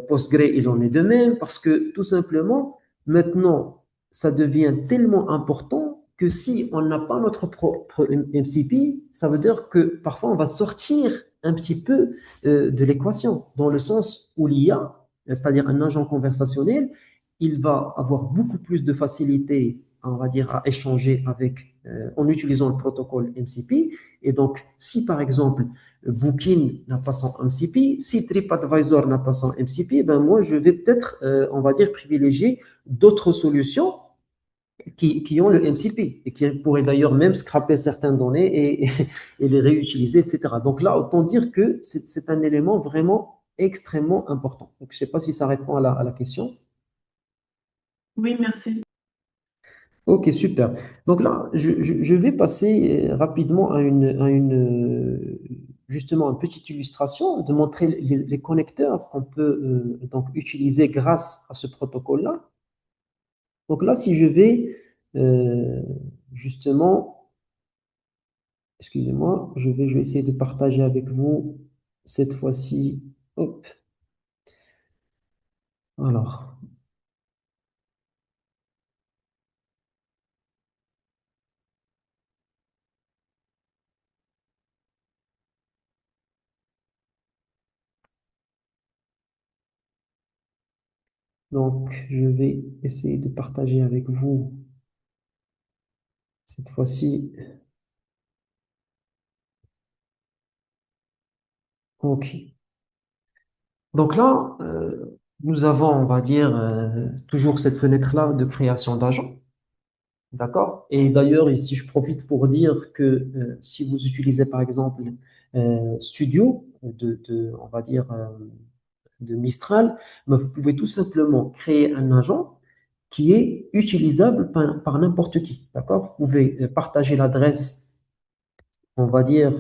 Postgre, il en est de même, parce que tout simplement, maintenant, ça devient tellement important que si on n'a pas notre propre MCP, ça veut dire que parfois on va sortir un petit peu de l'équation, dans le sens où l'IA, c'est-à-dire un agent conversationnel, il va avoir beaucoup plus de facilité, on va dire, à échanger avec, en utilisant le protocole MCP. Et donc, si par exemple, Booking n'a pas son MCP, si TripAdvisor n'a pas son MCP, ben moi, je vais peut-être, on va dire, privilégier d'autres solutions qui ont le MCP et qui pourraient d'ailleurs même scraper certaines données et les réutiliser, etc. Donc là, autant dire que c'est un élément vraiment extrêmement important. Donc, je ne sais pas si ça répond à la question. Oui, merci. Ok, super. Donc là, je vais passer rapidement justement, une petite illustration de montrer les connecteurs qu'on peut donc utiliser grâce à ce protocole-là. Donc là, si je vais euh, justement, excusez-moi, je vais essayer de partager avec vous cette fois-ci. Hop. Alors, donc, je vais essayer de partager avec vous cette fois-ci. Ok. Donc là, nous avons, on va dire, toujours cette fenêtre-là de création d'agents. D'accord? Et d'ailleurs, ici, je profite pour dire que si vous utilisez, par exemple, Studio, on va dire, de Mistral, ben, vous pouvez tout simplement créer un agent qui est utilisable par n'importe qui. D'accord? Vous pouvez partager l'adresse, on va dire,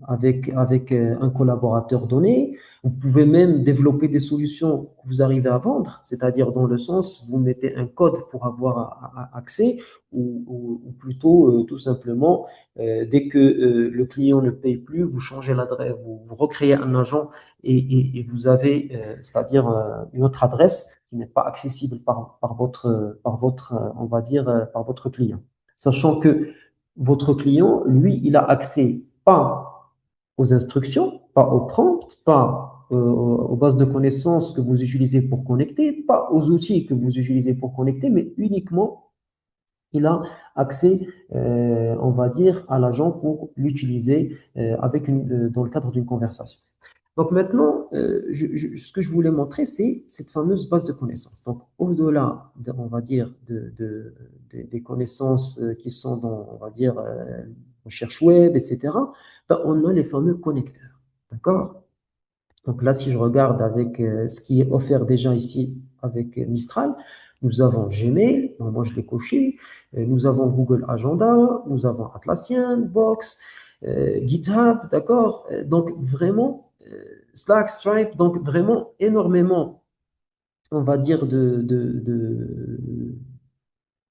avec un collaborateur donné. Vous pouvez même développer des solutions que vous arrivez à vendre, c'est-à-dire dans le sens, vous mettez un code pour avoir accès, ou plutôt tout simplement, dès que le client ne paye plus, vous changez l'adresse, vous recréez un agent et vous avez, c'est-à-dire une autre adresse qui n'est pas accessible par votre, on va dire, par votre client. Sachant que votre client, lui, il a accès pas aux instructions, pas aux prompts, pas aux bases de connaissances que vous utilisez pour connecter, pas aux outils que vous utilisez pour connecter, mais uniquement il a accès, on va dire, à l'agent pour l'utiliser dans le cadre d'une conversation. Donc maintenant, ce que je voulais montrer, c'est cette fameuse base de connaissances. Donc au-delà, on va dire, des connaissances qui sont dans, on va dire, recherche web, etc., ben, on a les fameux connecteurs. D'accord? Donc là, si je regarde avec ce qui est offert déjà ici avec Mistral, nous avons Gmail, bon, moi je l'ai coché, nous avons Google Agenda, nous avons Atlassian, Box, GitHub, d'accord? Donc vraiment, Slack, Stripe, donc vraiment énormément, on va dire,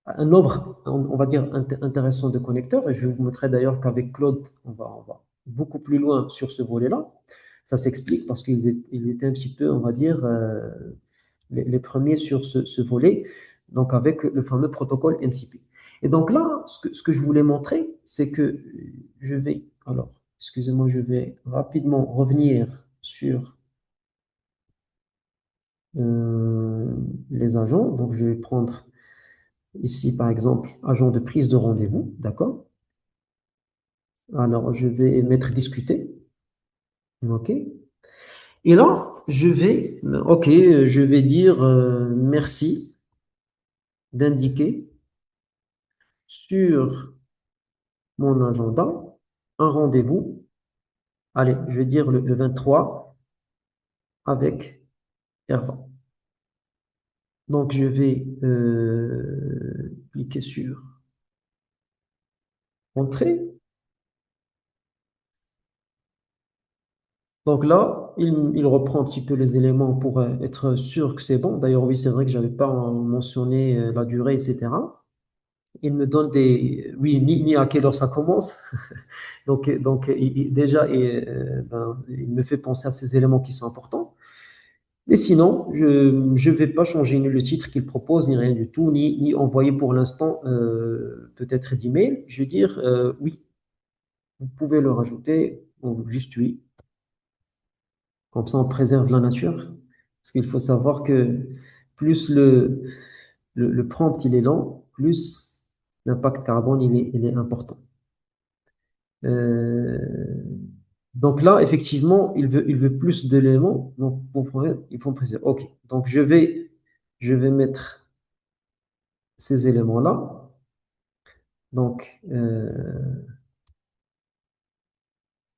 un nombre, on va dire, intéressant de connecteurs. Et je vous montrer d'ailleurs qu'avec Claude, on va beaucoup plus loin sur ce volet-là. Ça s'explique parce ils étaient un petit peu, on va dire, les premiers sur ce volet, donc avec le fameux protocole MCP. Et donc là, ce que je voulais montrer, c'est que je vais, alors, excusez-moi, je vais rapidement revenir sur euh, les agents. Donc, je vais prendre ici, par exemple, agent de prise de rendez-vous, d'accord? Alors, je vais mettre discuter, ok? Et là, ok, je vais dire merci d'indiquer sur mon agenda un rendez-vous. Allez, je vais dire le 23 avec Herva. Donc, je vais cliquer sur Entrée. Donc là, il reprend un petit peu les éléments pour être sûr que c'est bon. D'ailleurs, oui, c'est vrai que j'avais pas mentionné la durée, etc. Il me donne oui, ni à quelle heure ça commence. Donc déjà, il me fait penser à ces éléments qui sont importants. Mais sinon, je ne vais pas changer ni le titre qu'il propose, ni rien du tout, ni envoyer pour l'instant peut-être d'email. Je vais dire oui, vous pouvez le rajouter, ou juste oui. Comme ça, on préserve la nature. Parce qu'il faut savoir que plus le prompt il est lent, plus l'impact carbone il est important. Euh, donc là, effectivement, il veut plus d'éléments. Donc, il faut préciser. OK. Donc, je vais mettre ces éléments-là. Donc,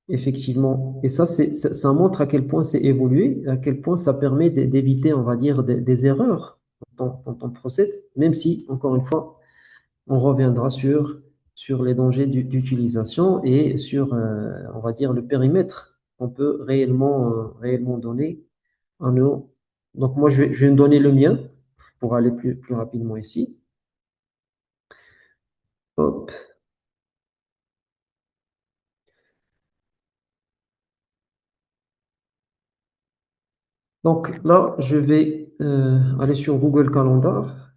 effectivement, et ça montre à quel point c'est évolué, à quel point ça permet d'éviter, on va dire, des erreurs quand on procède, même si, encore une fois, on reviendra sur les dangers d'utilisation et sur, on va dire, le périmètre qu'on peut réellement donner à nos. Donc, moi, je vais me donner le mien pour aller plus rapidement ici. Hop. Donc là, je vais aller sur Google Calendar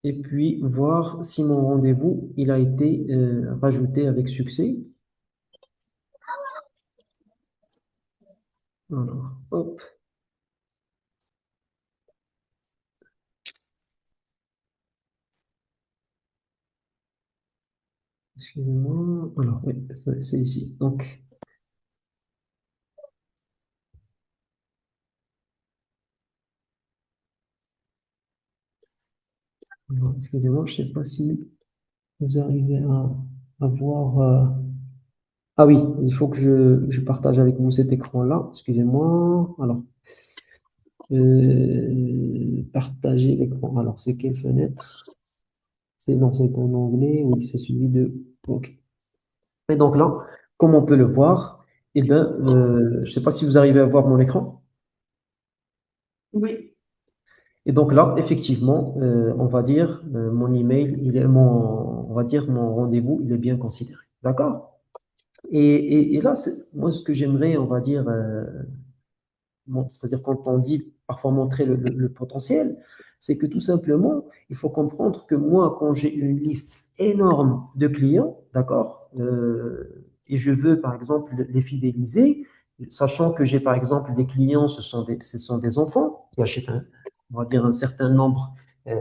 et puis voir si mon rendez-vous il a été rajouté avec succès. Alors, hop, excusez-moi. Alors, oui, c'est ici. Donc, alors, excusez-moi, je ne sais pas si vous arrivez à voir. Ah oui, il faut que je partage avec vous cet écran-là. Excusez-moi. Alors, partager l'écran. Alors, c'est quelle fenêtre? C'est non, c'est un onglet. Oui, c'est celui de. OK. Et donc là, comme on peut le voir, eh ben, je ne sais pas si vous arrivez à voir mon écran. Oui, Et donc là, effectivement, on va dire, mon email, on va dire, mon rendez-vous, il est bien considéré. D'accord? Et là, moi, ce que j'aimerais, on va dire, c'est-à-dire quand on dit parfois montrer le potentiel, c'est que tout simplement, il faut comprendre que moi, quand j'ai une liste énorme de clients, d'accord, et je veux par exemple les fidéliser, sachant que j'ai par exemple des clients, ce sont des enfants qui achètent on va dire un certain nombre euh,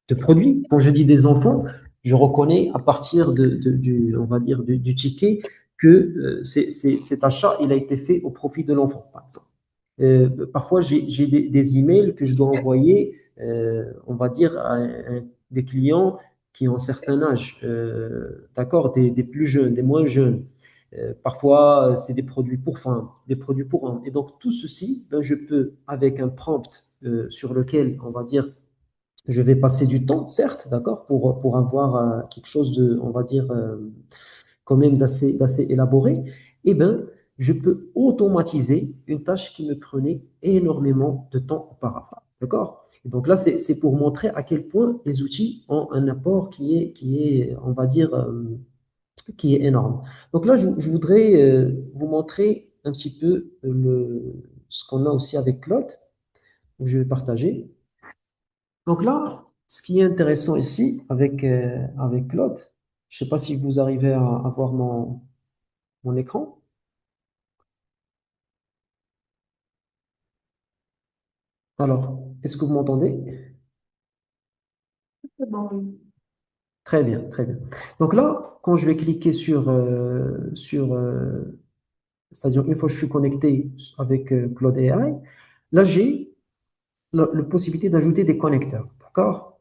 de produits. Quand je dis des enfants, je reconnais à partir on va dire du ticket que cet achat il a été fait au profit de l'enfant, par exemple. Parfois, j'ai des emails que je dois envoyer, on va dire, des clients qui ont un certain âge, d'accord, des plus jeunes, des moins jeunes. Parfois, c'est des produits pour femmes, des produits pour hommes. Et donc, tout ceci, ben, je peux, avec un prompt sur lequel, on va dire, je vais passer du temps, certes, d'accord, pour avoir quelque chose de, on va dire, quand même d'assez élaboré, eh ben, je peux automatiser une tâche qui me prenait énormément de temps auparavant. D'accord? Et donc là, c'est pour montrer à quel point les outils ont un apport qui est on va dire, qui est énorme. Donc là, je voudrais vous montrer un petit peu ce qu'on a aussi avec Claude. Donc, je vais partager. Donc là, ce qui est intéressant ici avec Claude, je ne sais pas si vous arrivez à voir mon écran. Alors, est-ce que vous m'entendez? c'est bon, oui. Très bien, très bien. Donc là, quand je vais cliquer c'est-à-dire une fois que je suis connecté avec Claude AI, là j'ai la possibilité d'ajouter des connecteurs, d'accord?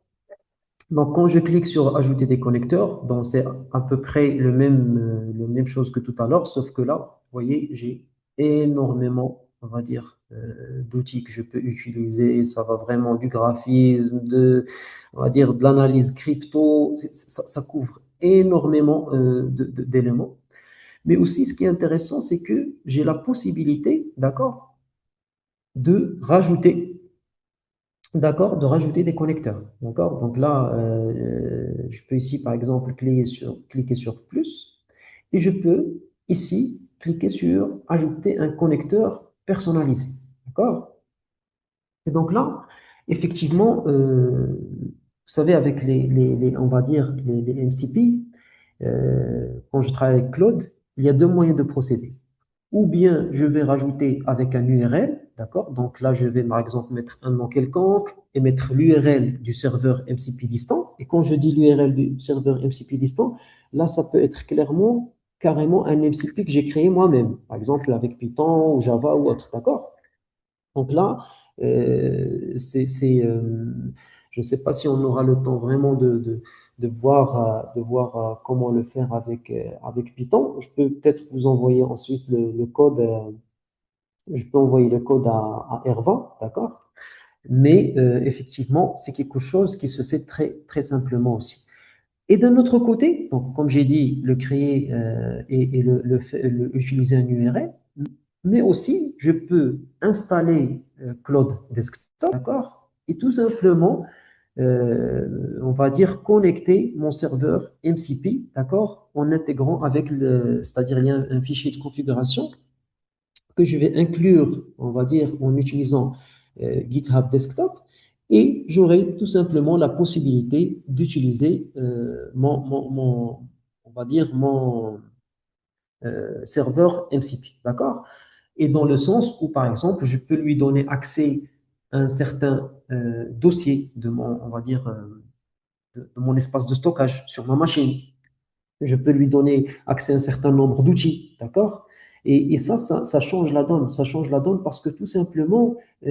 Donc quand je clique sur ajouter des connecteurs, donc c'est à peu près le même chose que tout à l'heure, sauf que là, vous voyez, j'ai énormément, on va dire, d'outils que je peux utiliser. Ça va vraiment du graphisme, on va dire, de l'analyse crypto. Ça couvre énormément d'éléments. Mais aussi, ce qui est intéressant, c'est que j'ai la possibilité, d'accord, de rajouter, d'accord, de rajouter des connecteurs, d'accord. Donc là, je peux ici, par exemple, cliquer sur plus et je peux ici cliquer sur ajouter un connecteur personnalisé, d'accord. Et donc là, effectivement, vous savez, avec on va dire, les MCP, quand je travaille avec Claude, il y a deux moyens de procéder. Ou bien je vais rajouter avec un URL, d'accord? Donc là, je vais par exemple mettre un nom quelconque et mettre l'URL du serveur MCP distant. Et quand je dis l'URL du serveur MCP distant, là, ça peut être clairement, carrément un MCP que j'ai créé moi-même, par exemple avec Python ou Java ou autre, d'accord? Donc là, je ne sais pas si on aura le temps vraiment de voir comment le faire avec Python. Je peux peut-être vous envoyer ensuite le code. Je peux envoyer le code à Erva, d'accord? Mais effectivement, c'est quelque chose qui se fait très, très simplement aussi. Et d'un autre côté, donc, comme j'ai dit, le créer et utiliser un URL, mais aussi je peux installer Cloud Desktop, d'accord? Et tout simplement, on va dire, connecter mon serveur MCP, d'accord? En intégrant avec c'est-à-dire il y a un fichier de configuration que je vais inclure, on va dire, en utilisant GitHub Desktop, et j'aurai tout simplement la possibilité d'utiliser on va dire, mon serveur MCP, d'accord? Et dans le sens où, par exemple, je peux lui donner accès à un certain dossier de mon, on va dire, de mon espace de stockage sur ma machine. Je peux lui donner accès à un certain nombre d'outils, d'accord? Et ça change la donne. Ça change la donne parce que tout simplement, on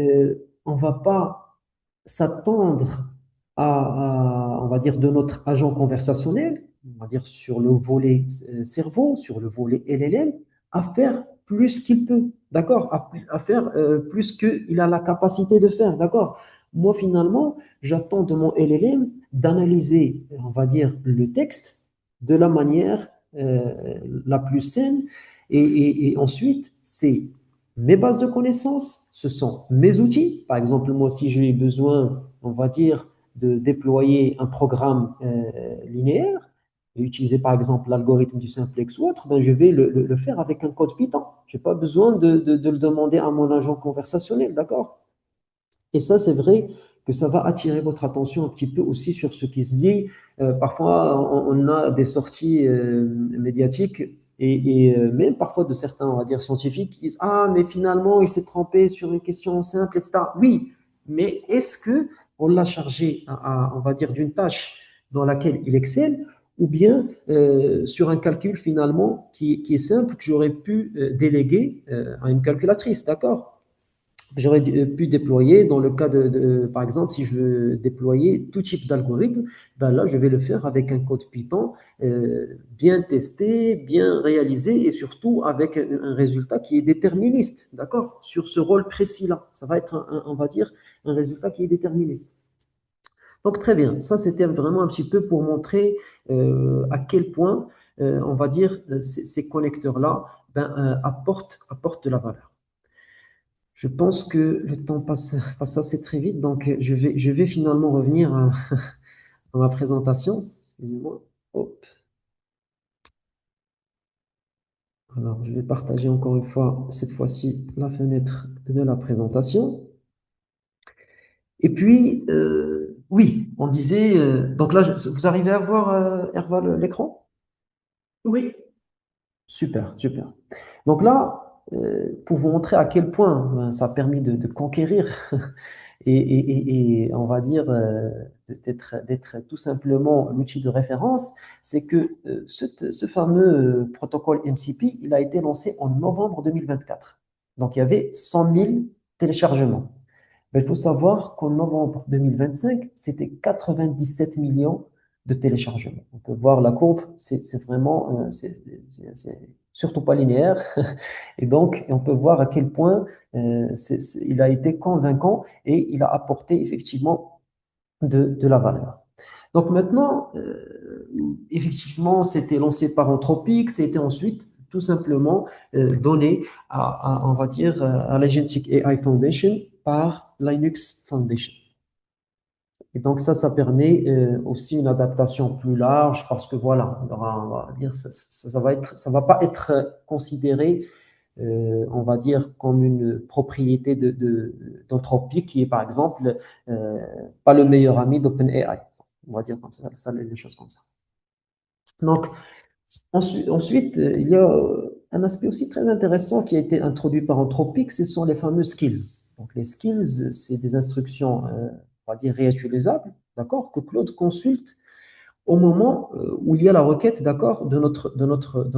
ne va pas s'attendre on va dire, de notre agent conversationnel, on va dire sur le volet cerveau, sur le volet LLM, à faire plus qu'il peut, d'accord? À faire plus qu'il a la capacité de faire, d'accord? Moi, finalement, j'attends de mon LLM d'analyser, on va dire, le texte de la manière la plus saine. Et ensuite, c'est mes bases de connaissances, ce sont mes outils. Par exemple, moi, si j'ai besoin, on va dire, de déployer un programme linéaire, et utiliser par exemple l'algorithme du simplex ou autre, ben, je vais le faire avec un code Python. Je n'ai pas besoin de le demander à mon agent conversationnel, d'accord? Et ça, c'est vrai que ça va attirer votre attention un petit peu aussi sur ce qui se dit. Parfois, on a des sorties médiatiques même parfois de certains, on va dire, scientifiques qui disent, ah, mais finalement, il s'est trompé sur une question simple, etc. Oui, mais est-ce que on l'a chargé, on va dire, d'une tâche dans laquelle il excelle, ou bien sur un calcul finalement qui est simple que j'aurais pu déléguer à une calculatrice, d'accord? J'aurais pu déployer, dans le cas par exemple, si je veux déployer tout type d'algorithme, ben là, je vais le faire avec un code Python bien testé, bien réalisé et surtout avec un résultat qui est déterministe, d'accord? Sur ce rôle précis-là. Ça va être, on va dire, un résultat qui est déterministe. Donc, très bien. Ça, c'était vraiment un petit peu pour montrer à quel point, on va dire, ces connecteurs-là ben, apportent de la valeur. Je pense que le temps passe assez très vite, donc je vais finalement revenir à ma présentation. Excusez-moi. Hop. Alors, je vais partager encore une fois, cette fois-ci, la fenêtre de la présentation. Et puis, oui, on disait, donc là, vous arrivez à voir, Herva, l'écran? Oui, Super, super. Donc là, pour vous montrer à quel point ça a permis de conquérir et on va dire d'être tout simplement l'outil de référence, c'est que ce fameux protocole MCP, il a été lancé en novembre 2024. Donc il y avait 100 000 téléchargements. Mais il faut savoir qu'en novembre 2025, c'était 97 millions de téléchargements. On peut voir la courbe, c'est vraiment, c'est surtout pas linéaire. Et donc, on peut voir à quel point il a été convaincant et il a apporté effectivement de la valeur. Donc maintenant, effectivement, c'était lancé par Anthropic, c'était ensuite tout simplement donné on va dire, à l'Agentic AI Foundation par Linux Foundation. Et donc ça permet aussi une adaptation plus large parce que voilà, on va dire, ça va pas être considéré, on va dire, comme une propriété d'Anthropic qui est par exemple pas le meilleur ami d'OpenAI. On va dire comme ça les choses comme ça. Donc, ensuite, il y a un aspect aussi très intéressant qui a été introduit par Anthropic, ce sont les fameux skills. Donc, les skills, c'est des instructions, on va dire, réutilisables, d'accord, que Claude consulte au moment où il y a la requête, d'accord, de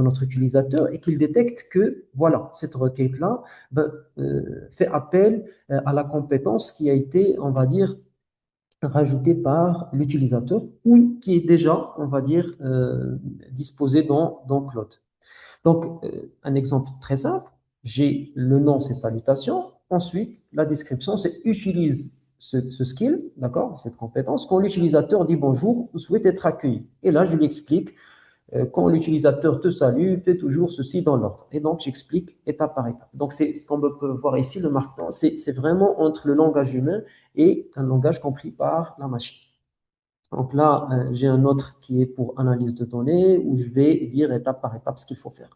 notre utilisateur et qu'il détecte que, voilà, cette requête-là ben, fait appel à la compétence qui a été, on va dire, rajoutée par l'utilisateur ou qui est déjà, on va dire, disposée dans Claude. Donc, un exemple très simple, j'ai le nom, c'est salutations. Ensuite, la description, c'est utilise ce skill, d'accord, cette compétence, quand l'utilisateur dit bonjour, vous souhaitez être accueilli. Et là, je lui explique, quand l'utilisateur te salue, fais toujours ceci dans l'ordre. Et donc, j'explique étape par étape. Donc, c'est ce qu'on peut voir ici, le marquant, c'est vraiment entre le langage humain et un langage compris par la machine. Donc là, j'ai un autre qui est pour analyse de données où je vais dire étape par étape ce qu'il faut faire.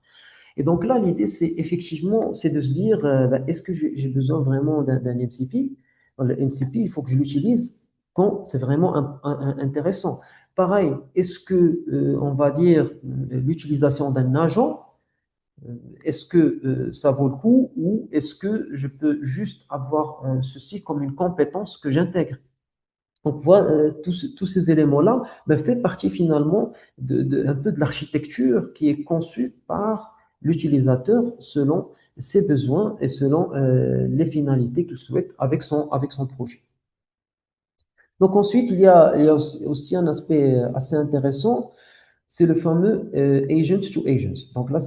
Et donc là, l'idée, c'est effectivement, c'est de se dire, ben, est-ce que j'ai besoin vraiment d'un MCP? Le MCP, il faut que je l'utilise quand c'est vraiment intéressant. Pareil, est-ce que, on va dire, l'utilisation d'un agent, est-ce que ça vaut le coup ou est-ce que je peux juste avoir ceci comme une compétence que j'intègre? Donc, voilà, tous ces éléments-là ben, fait partie finalement un peu de l'architecture qui est conçue par l'utilisateur selon ses besoins et selon les finalités qu'il souhaite avec son projet. Donc ensuite, il y a aussi un aspect assez intéressant, c'est le fameux agent to agent. Donc là,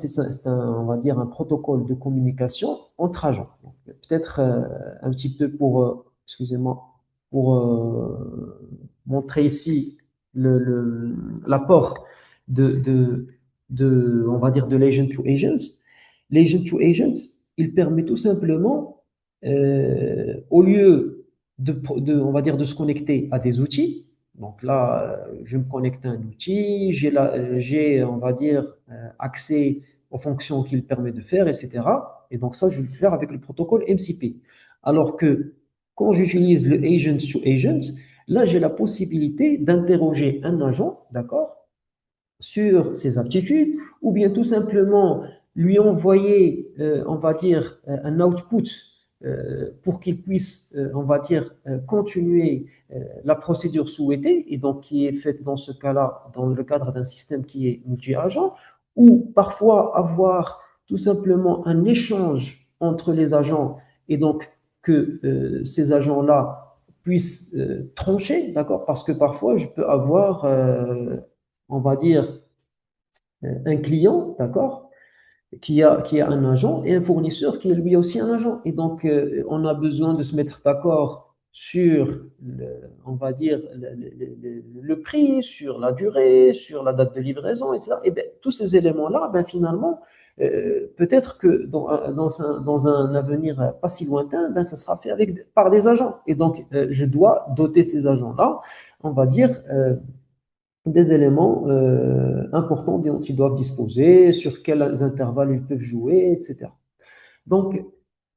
on va dire, un protocole de communication entre agents. Peut-être un petit peu pour, excusez-moi, pour montrer ici l'apport de, de, on va dire, de l'agent to agent. L'agent to agent, il permet tout simplement, au lieu on va dire, de se connecter à des outils, donc là, je me connecte à un outil, j'ai, on va dire, accès aux fonctions qu'il permet de faire, etc. Et donc ça, je vais le faire avec le protocole MCP. Alors que quand j'utilise le agent to agent, là, j'ai la possibilité d'interroger un agent, d'accord, sur ses aptitudes, ou bien tout simplement lui envoyer, on va dire, un output pour qu'il puisse, on va dire, continuer la procédure souhaitée, et donc qui est faite dans ce cas-là dans le cadre d'un système qui est multi-agent, ou parfois avoir tout simplement un échange entre les agents, et donc que ces agents-là puissent trancher, d'accord, parce que parfois je peux avoir, on va dire, un client, d'accord, qui a un agent et un fournisseur qui est lui aussi un agent. Et donc, on a besoin de se mettre d'accord sur, on va dire, le prix, sur la durée, sur la date de livraison, etc. Et bien, tous ces éléments-là, ben, finalement, peut-être que dans un avenir pas si lointain, ben, ça sera fait par des agents. Et donc, je dois doter ces agents-là, on va dire, des éléments importants dont ils doivent disposer, sur quels intervalles ils peuvent jouer, etc. Donc,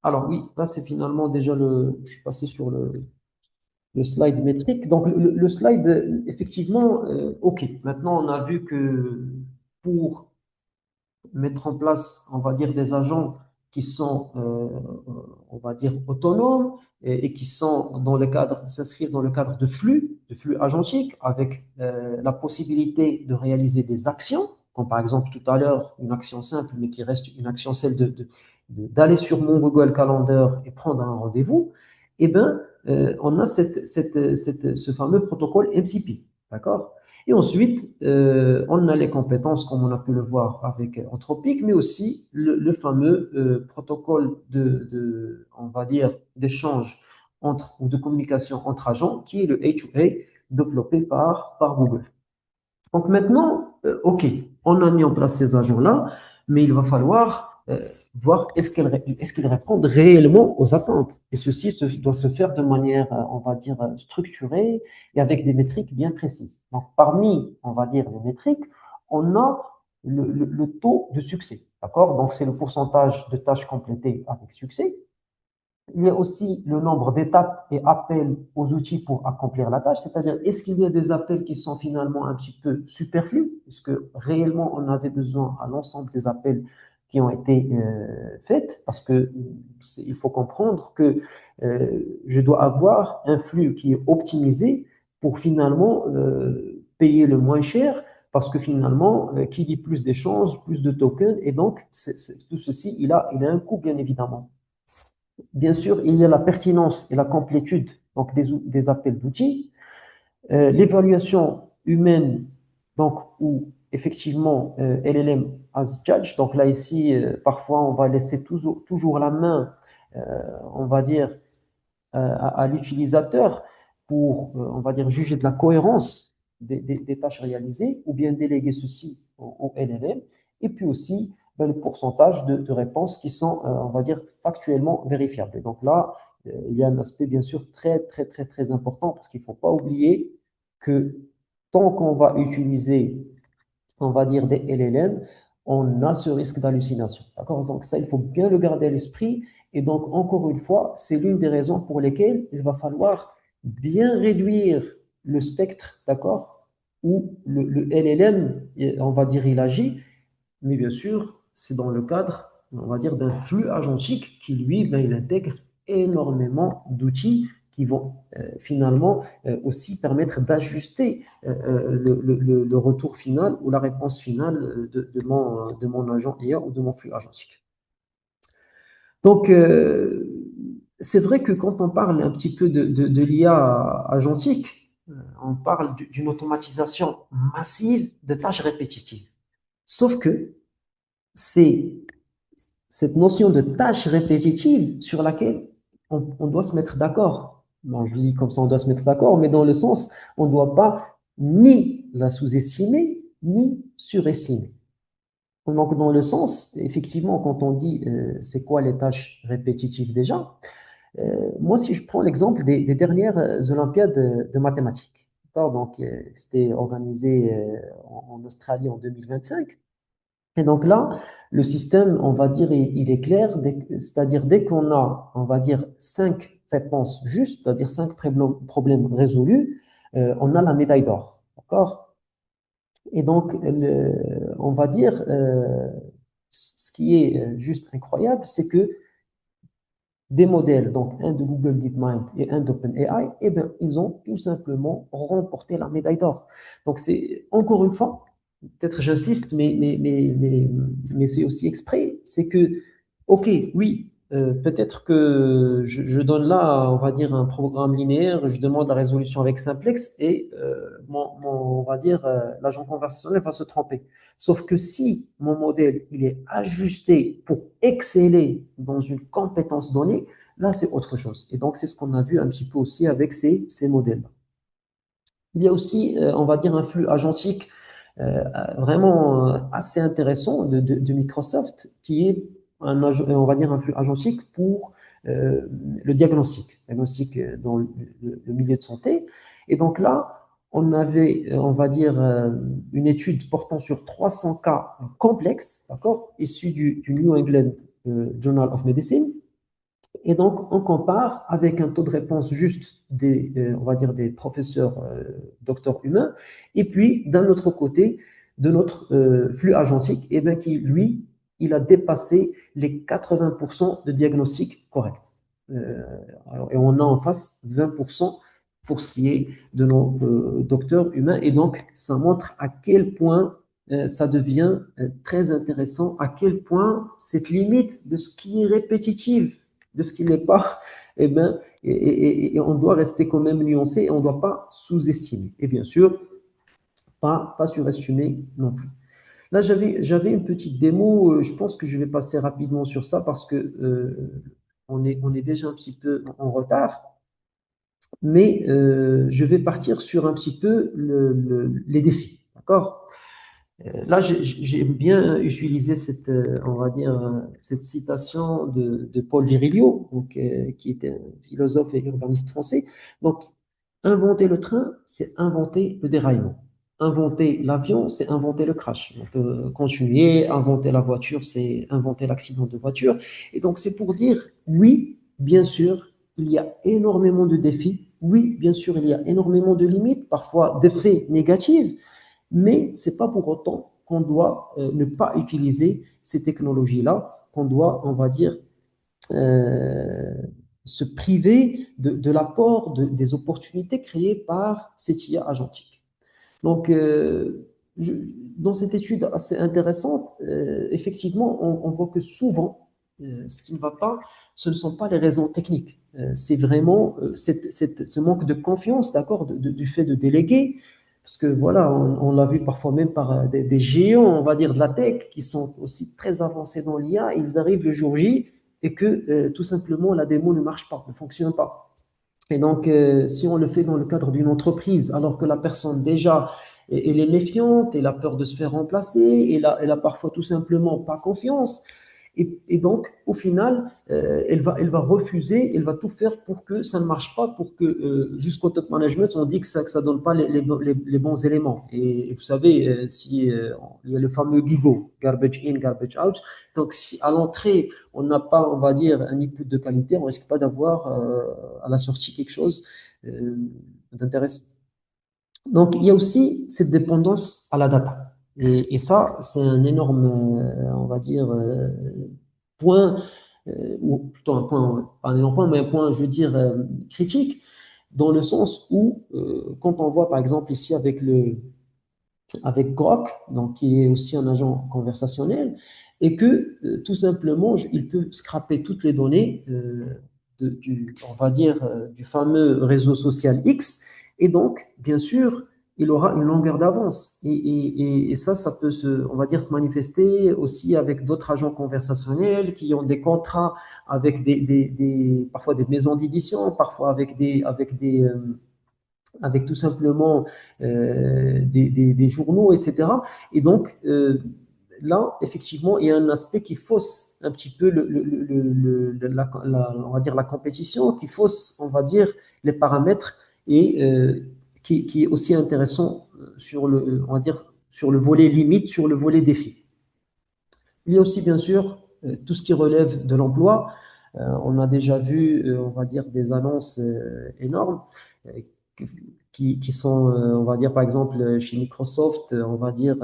alors oui, là c'est finalement déjà je suis passé sur le slide métrique. Donc le slide, effectivement, ok, maintenant on a vu que pour mettre en place, on va dire, des agents qui sont, on va dire, autonomes et qui sont dans le cadre, s'inscrivent dans le cadre de flux agentiques, avec la possibilité de réaliser des actions, comme par exemple tout à l'heure, une action simple, mais qui reste une action, celle d'aller sur mon Google Calendar et prendre un rendez-vous, eh bien, on a ce fameux protocole MCP, d'accord? Et ensuite, on a les compétences, comme on a pu le voir avec Anthropic, mais aussi le fameux protocole on va dire, d'échange ou de communication entre agents, qui est le A2A, développé par Google. Donc maintenant, OK, on a mis en place ces agents-là, mais il va falloir voir est-ce qu'ils répondent réellement aux attentes. Et ceci doit se faire de manière, on va dire, structurée et avec des métriques bien précises. Donc parmi, on va dire, les métriques, on a le taux de succès. D'accord? Donc c'est le pourcentage de tâches complétées avec succès. Il y a aussi le nombre d'étapes et appels aux outils pour accomplir la tâche, c'est-à-dire est-ce qu'il y a des appels qui sont finalement un petit peu superflus, puisque réellement on avait besoin à l'ensemble des appels qui ont été faits, parce que il faut comprendre que je dois avoir un flux qui est optimisé pour finalement payer le moins cher, parce que finalement, qui dit plus d'échanges, plus de tokens, et donc tout ceci, il a un coût bien évidemment. Bien sûr, il y a la pertinence et la complétude donc des appels d'outils, l'évaluation humaine donc où effectivement LLM as judge. Donc là ici, parfois on va laisser toujours la main, on va dire à l'utilisateur pour on va dire juger de la cohérence des tâches réalisées ou bien déléguer ceci au LLM. Et puis aussi le pourcentage de réponses qui sont, on va dire, factuellement vérifiables. Et donc là, il y a un aspect bien sûr très important parce qu'il ne faut pas oublier que tant qu'on va utiliser, on va dire, des LLM, on a ce risque d'hallucination. D'accord? Donc ça, il faut bien le garder à l'esprit. Et donc, encore une fois, c'est l'une des raisons pour lesquelles il va falloir bien réduire le spectre, d'accord, où le LLM, on va dire, il agit, mais bien sûr, c'est dans le cadre, on va dire, d'un flux agentique qui, lui, ben, il intègre énormément d'outils qui vont finalement aussi permettre d'ajuster le retour final ou la réponse finale de mon agent IA ou de mon flux agentique. Donc, c'est vrai que quand on parle un petit peu de l'IA agentique, on parle d'une automatisation massive de tâches répétitives. Sauf que c'est cette notion de tâche répétitive sur laquelle on doit se mettre d'accord. Bon, je dis comme ça, on doit se mettre d'accord, mais dans le sens, on ne doit pas ni la sous-estimer, ni surestimer. Donc, dans le sens, effectivement, quand on dit c'est quoi les tâches répétitives déjà, moi, si je prends l'exemple des dernières Olympiades de mathématiques, d'accord, donc c'était organisé en Australie en 2025. Et donc là, le système, on va dire, il est clair, c'est-à-dire dès qu'on a, on va dire, 5 réponses justes, c'est-à-dire 5 problèmes résolus, on a la médaille d'or. D'accord? Et donc, on va dire, ce qui est juste incroyable, c'est que des modèles, donc un de Google DeepMind et un d'OpenAI, eh bien, ils ont tout simplement remporté la médaille d'or. Donc, c'est encore une fois, peut-être j'insiste, mais c'est aussi exprès, c'est que, ok, oui, peut-être que je donne là, on va dire, un programme linéaire, je demande la résolution avec simplex et on va dire, l'agent conversationnel va se tromper. Sauf que si mon modèle, il est ajusté pour exceller dans une compétence donnée, là, c'est autre chose. Et donc, c'est ce qu'on a vu un petit peu aussi avec ces modèles-là. Il y a aussi, on va dire, un flux agentique vraiment assez intéressant de Microsoft qui est on va dire un flux agentique pour le diagnostic dans le milieu de santé. Et donc là, on avait, on va dire, une étude portant sur 300 cas complexes, d'accord, issus du New England Journal of Medicine. Et donc, on compare avec un taux de réponse juste on va dire des professeurs docteurs humains, et puis d'un autre côté, de notre flux agentique, et bien qui, lui, il a dépassé les 80% de diagnostics corrects. Et on a en face 20% pour ce qui est de nos docteurs humains, et donc ça montre à quel point ça devient très intéressant, à quel point cette limite de ce qui est répétitif de ce qui n'est pas, eh ben, et on doit rester quand même nuancé et on ne doit pas sous-estimer. Et bien sûr, pas surestimer non plus. Là, j'avais une petite démo, je pense que je vais passer rapidement sur ça parce que on est déjà un petit peu en retard. mais je vais partir sur un petit peu les défis, d'accord? Là, j'aime bien utiliser cette, on va dire, cette citation de Paul Virilio, donc, qui était un philosophe et urbaniste français. Donc, inventer le train, c'est inventer le déraillement. Inventer l'avion, c'est inventer le crash. On peut continuer. Inventer la voiture, c'est inventer l'accident de voiture. Et donc, c'est pour dire, oui, bien sûr, il y a énormément de défis. Oui, bien sûr, il y a énormément de limites, parfois d'effets négatifs, mais ce n'est pas pour autant qu'on doit ne pas utiliser ces technologies-là, qu'on doit, on va dire, euh, se priver de l'apport des opportunités créées par cette IA agentique. Donc, je, dans cette étude assez intéressante, effectivement, on voit que souvent, ce qui ne va pas, ce ne sont pas les raisons techniques. C'est vraiment ce manque de confiance, d'accord, du fait de déléguer. Parce que voilà, on l'a vu parfois même par des géants, on va dire, de la tech, qui sont aussi très avancés dans l'IA. Ils arrivent le jour J et que tout simplement la démo ne marche pas, ne fonctionne pas. Et donc, si on le fait dans le cadre d'une entreprise, alors que la personne déjà, elle est méfiante, elle a peur de se faire remplacer, elle a parfois tout simplement pas confiance, et donc, au final, elle va refuser, elle va tout faire pour que ça ne marche pas, pour que jusqu'au top management, on dit que ça donne pas les bons éléments. Et vous savez, si il y a le fameux GIGO, garbage in, garbage out. Donc, si à l'entrée, on n'a pas, on va dire, un input de qualité, on risque pas d'avoir à la sortie quelque chose euh, d'intéressant. Donc, il y a aussi cette dépendance à la data. Et ça, c'est un énorme, on va dire, point, ou plutôt un point, pas un énorme point, mais un point, je veux dire, critique, dans le sens où, quand on voit, par exemple, ici avec Grok, donc qui est aussi un agent conversationnel, et que tout simplement, il peut scraper toutes les données on va dire, du fameux réseau social X, et donc, bien sûr, il aura une longueur d'avance. Et ça peut on va dire, se manifester aussi avec d'autres agents conversationnels qui ont des contrats avec parfois des maisons d'édition, parfois avec tout simplement des journaux, etc. Et donc, là, effectivement, il y a un aspect qui fausse un petit peu on va dire la compétition, qui fausse, on va dire, les paramètres et qui est aussi intéressant on va dire, sur le volet limite, sur le volet défi. Il y a aussi, bien sûr, tout ce qui relève de l'emploi. On a déjà vu, on va dire, des annonces énormes euh, qui sont, on va dire, par exemple, chez Microsoft, on va dire,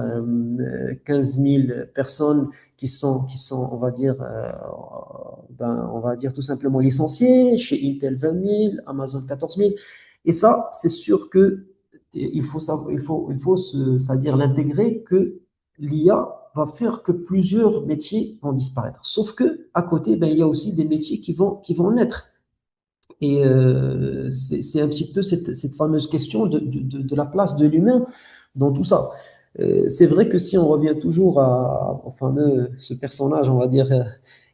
15 000 personnes on va dire, on va dire tout simplement licenciées, chez Intel 20 000, Amazon 14 000. Et ça, c'est sûr que il faut savoir, c'est-à-dire l'intégrer que l'IA va faire que plusieurs métiers vont disparaître. Sauf que à côté, ben, il y a aussi des métiers qui vont naître. Et c'est un petit peu cette fameuse question de la place de l'humain dans tout ça. C'est vrai que si on revient toujours au fameux, ce personnage, on va dire,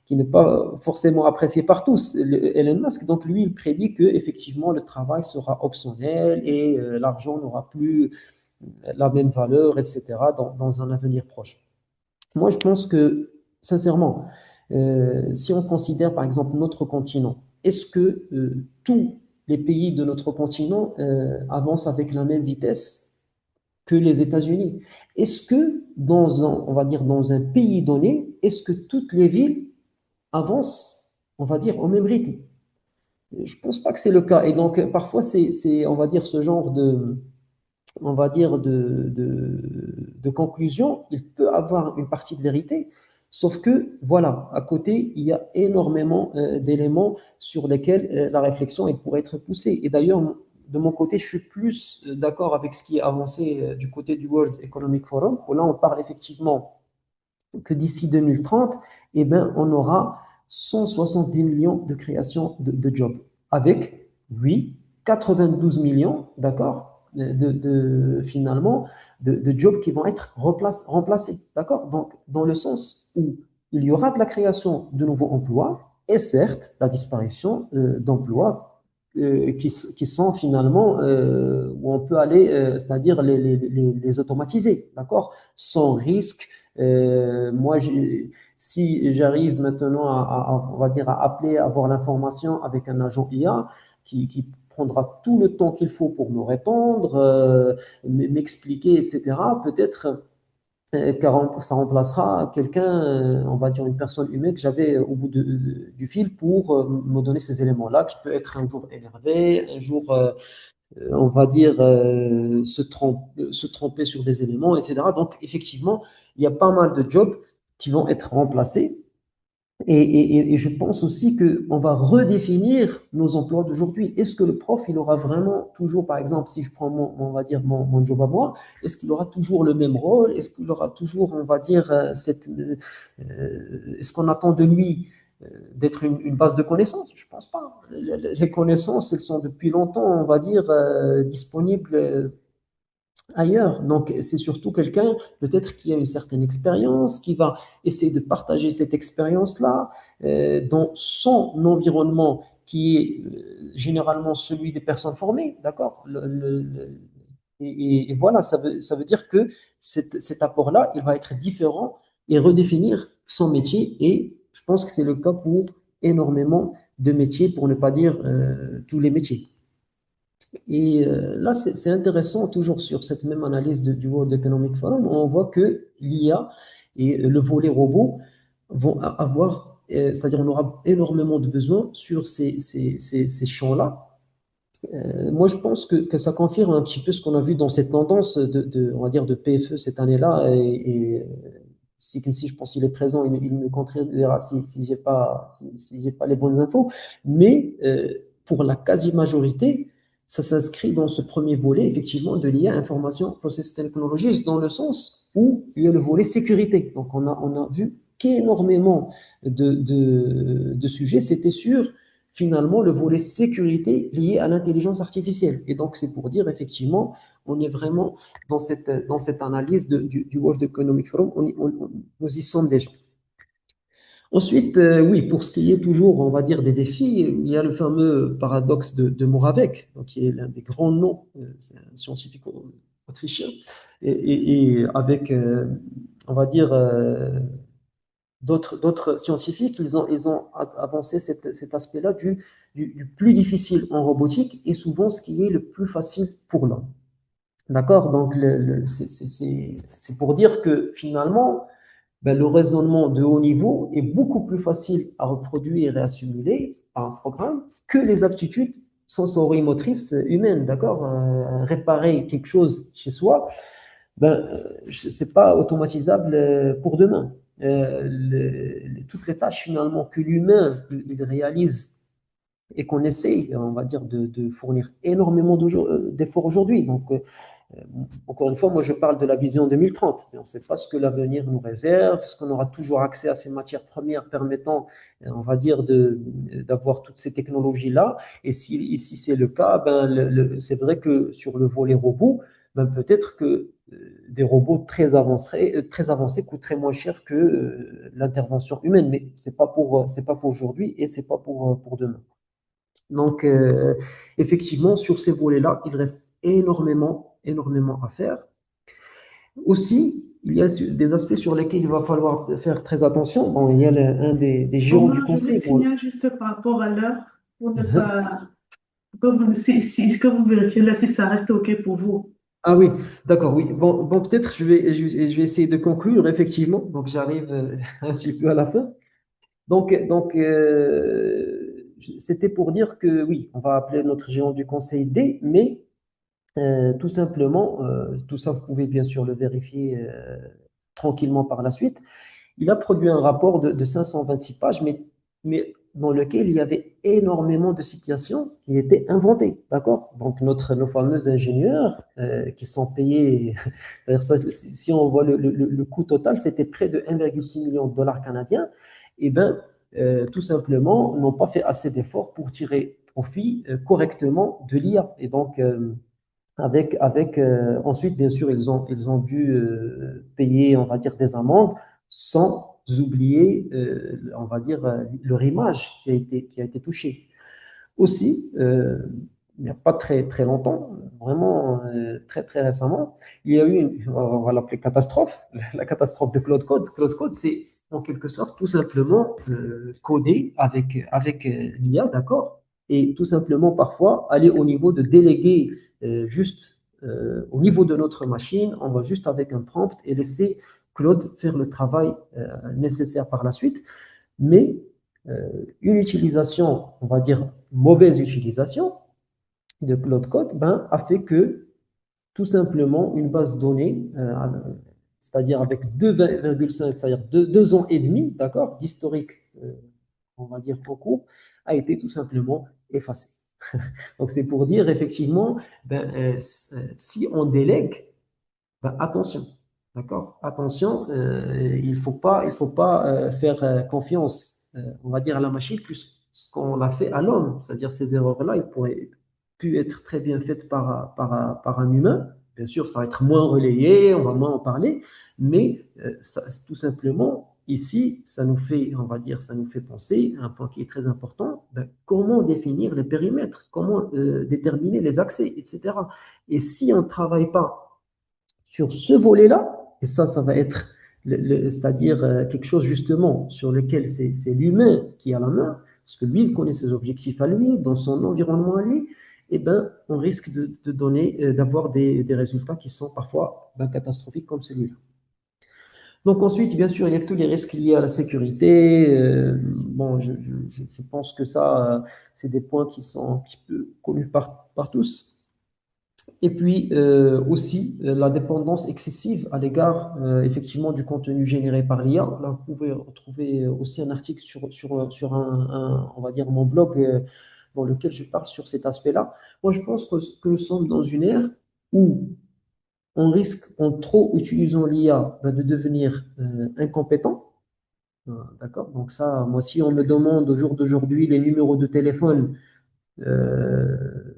qui n'est pas forcément apprécié par tous, Elon Musk, donc lui, il prédit que effectivement le travail sera optionnel et l'argent n'aura plus la même valeur, etc., dans un avenir proche. Moi, je pense que, sincèrement, si on considère par exemple notre continent, est-ce que tous les pays de notre continent avancent avec la même vitesse que les États-Unis? Est-ce que on va dire, dans un pays donné, est-ce que toutes les villes avancent, on va dire, au même rythme? Je pense pas que c'est le cas. Et donc, parfois, on va dire, ce genre on va dire, de conclusion, il peut avoir une partie de vérité, sauf que, voilà, à côté, il y a énormément d'éléments sur lesquels la réflexion elle pourrait être poussée. Et d'ailleurs, de mon côté, je suis plus d'accord avec ce qui est avancé du côté du World Economic Forum, où là, on parle effectivement que d'ici 2030, eh ben, on aura 170 millions de créations de jobs, avec, oui, 92 millions, d'accord, finalement, de jobs qui vont être remplacés, d'accord. Donc, dans le sens où il y aura de la création de nouveaux emplois et certes la disparition d'emplois qui sont finalement où on peut aller, c'est-à-dire les automatiser, d'accord, sans risque. Moi, si j'arrive maintenant on va dire, à appeler, à avoir l'information avec un agent IA qui prendra tout le temps qu'il faut pour me répondre, m'expliquer, etc., peut-être car ça remplacera quelqu'un, on va dire une personne humaine que j'avais au bout du fil pour me donner ces éléments-là, qui peut être un jour énervé, un jour, on va dire, se tromper sur des éléments, etc. Donc, effectivement, il y a pas mal de jobs qui vont être remplacés et je pense aussi qu'on va redéfinir nos emplois d'aujourd'hui. Est-ce que le prof, il aura vraiment toujours, par exemple, si je prends on va dire mon job à moi, est-ce qu'il aura toujours le même rôle? Est-ce qu'il aura toujours, on va dire, est-ce qu'on attend de lui d'être une base de connaissances? Je pense pas. Les connaissances, elles sont depuis longtemps, on va dire, disponibles ailleurs. Donc, c'est surtout quelqu'un, peut-être, qui a une certaine expérience, qui va essayer de partager cette expérience-là dans son environnement qui est généralement celui des personnes formées, d'accord? Et voilà, ça veut dire que cet apport-là, il va être différent et redéfinir son métier. Et je pense que c'est le cas pour énormément de métiers, pour ne pas dire tous les métiers. Et là, c'est intéressant, toujours sur cette même analyse du World Economic Forum, on voit que l'IA et le volet robot vont avoir, c'est-à-dire on aura énormément de besoins sur ces champs-là. Moi, je pense que ça confirme un petit peu ce qu'on a vu dans cette tendance on va dire, de PFE cette année-là. Et si je pense qu'il est présent, il me contredira si j'ai pas les bonnes infos. Mais pour la quasi-majorité, ça s'inscrit dans ce premier volet, effectivement, de l'IA, Information Process Technologies, dans le sens où il y a le volet sécurité. Donc, on a vu qu'énormément de sujets, c'était sur finalement le volet sécurité lié à l'intelligence artificielle. Et donc, c'est pour dire, effectivement, on est vraiment dans cette analyse du World Economic Forum, nous y sommes déjà. Ensuite, oui, pour ce qui est toujours, on va dire, des défis, il y a le fameux paradoxe de Moravec, donc qui est l'un des grands noms, c'est un scientifique autrichien, et avec, on va dire, d'autres scientifiques, ils ont avancé cet aspect-là du plus difficile en robotique et souvent ce qui est le plus facile pour l'homme. D'accord? Donc, c'est pour dire que finalement, ben, le raisonnement de haut niveau est beaucoup plus facile à reproduire et à simuler par un programme que les aptitudes sensorimotrices humaines. D'accord? Réparer quelque chose chez soi, ben, c'est pas automatisable pour demain. Toutes les tâches finalement que l'humain il réalise et qu'on essaye, on va dire, de fournir énormément d'efforts aujourd'hui. Donc, encore une fois, moi je parle de la vision 2030, mais on ne sait pas ce que l'avenir nous réserve, est-ce qu'on aura toujours accès à ces matières premières permettant, on va dire, d'avoir toutes ces technologies-là. Et si c'est le cas, ben, c'est vrai que sur le volet robot, ben, peut-être que des robots très avancés coûteraient moins cher que l'intervention humaine, mais c'est pas pour aujourd'hui et c'est pas pour demain. Donc, effectivement, sur ces volets-là, il reste énormément à faire. Aussi, il y a des aspects sur lesquels il va falloir faire très attention. Bon, il y a un des gérants du Omar, je vous conseil. Bon, signale juste par rapport à l'heure pour ne pas que vous vérifiez là si ça reste OK pour vous. ah oui, d'accord, oui. Bon, peut-être je vais essayer de conclure, effectivement. Donc, j'arrive un petit peu à la fin. Donc c'était pour dire que oui, on va appeler notre géant du conseil D, mais tout simplement, tout ça, vous pouvez bien sûr le vérifier tranquillement par la suite. Il a produit un rapport de 526 pages, mais dans lequel il y avait énormément de situations qui étaient inventées, d'accord? Donc, nos fameux ingénieurs qui sont payés, c'est-à-dire ça, si on voit le coût total, c'était près de 1,6 million de dollars canadiens, et ben, tout simplement, n'ont pas fait assez d'efforts pour tirer profit correctement de l'IA. Et donc, ensuite, bien sûr, ils ont dû payer, on va dire, des amendes sans oublier, on va dire, leur image qui a été touchée. Aussi, il n'y a pas très, très longtemps, vraiment très, très récemment, il y a eu on va l'appeler catastrophe, la catastrophe de Claude Code. Claude Code, c'est en quelque sorte tout simplement coder avec l'IA, d'accord? Et tout simplement parfois aller au niveau de déléguer juste au niveau de notre machine, on va juste avec un prompt et laisser Claude faire le travail nécessaire par la suite. Mais une utilisation, on va dire mauvaise utilisation de Cloud Code, ben, a fait que tout simplement une base de données, c'est-à-dire avec 2,5, c'est-à-dire 2 ans et demi, d'accord, d'historique, on va dire en cours, a été tout simplement effacée. Donc c'est pour dire effectivement, ben, si on délègue, ben, attention, d'accord? Attention, il faut pas faire confiance, on va dire, à la machine plus ce qu'on l'a fait à l'homme. C'est-à-dire ces erreurs-là, ils pourraient pu être très bien faites par un humain. Bien sûr, ça va être moins relayé, on va moins en parler, mais ça, tout simplement, ici, ça nous fait, on va dire, ça nous fait penser à un point qui est très important, ben, comment définir les périmètres, comment déterminer les accès, etc. Et si on ne travaille pas sur ce volet-là, et ça va être, c'est-à-dire quelque chose justement sur lequel c'est l'humain qui a la main, parce que lui, il connaît ses objectifs à lui, dans son environnement à lui, eh ben, on risque de donner, d'avoir des résultats qui sont parfois ben, catastrophiques comme celui-là. Donc ensuite, bien sûr, il y a tous les risques liés à la sécurité. Bon, je pense que ça, c'est des points qui sont un petit peu connus par tous. Et puis aussi la dépendance excessive à l'égard effectivement du contenu généré par l'IA. Là, vous pouvez retrouver aussi un article sur on va dire, mon blog dans lequel je parle sur cet aspect-là. Moi, je pense que nous sommes dans une ère où on risque, en trop utilisant l'IA, ben, de devenir incompétent. D'accord? Donc ça, moi, si on me demande au jour d'aujourd'hui les numéros de téléphone euh,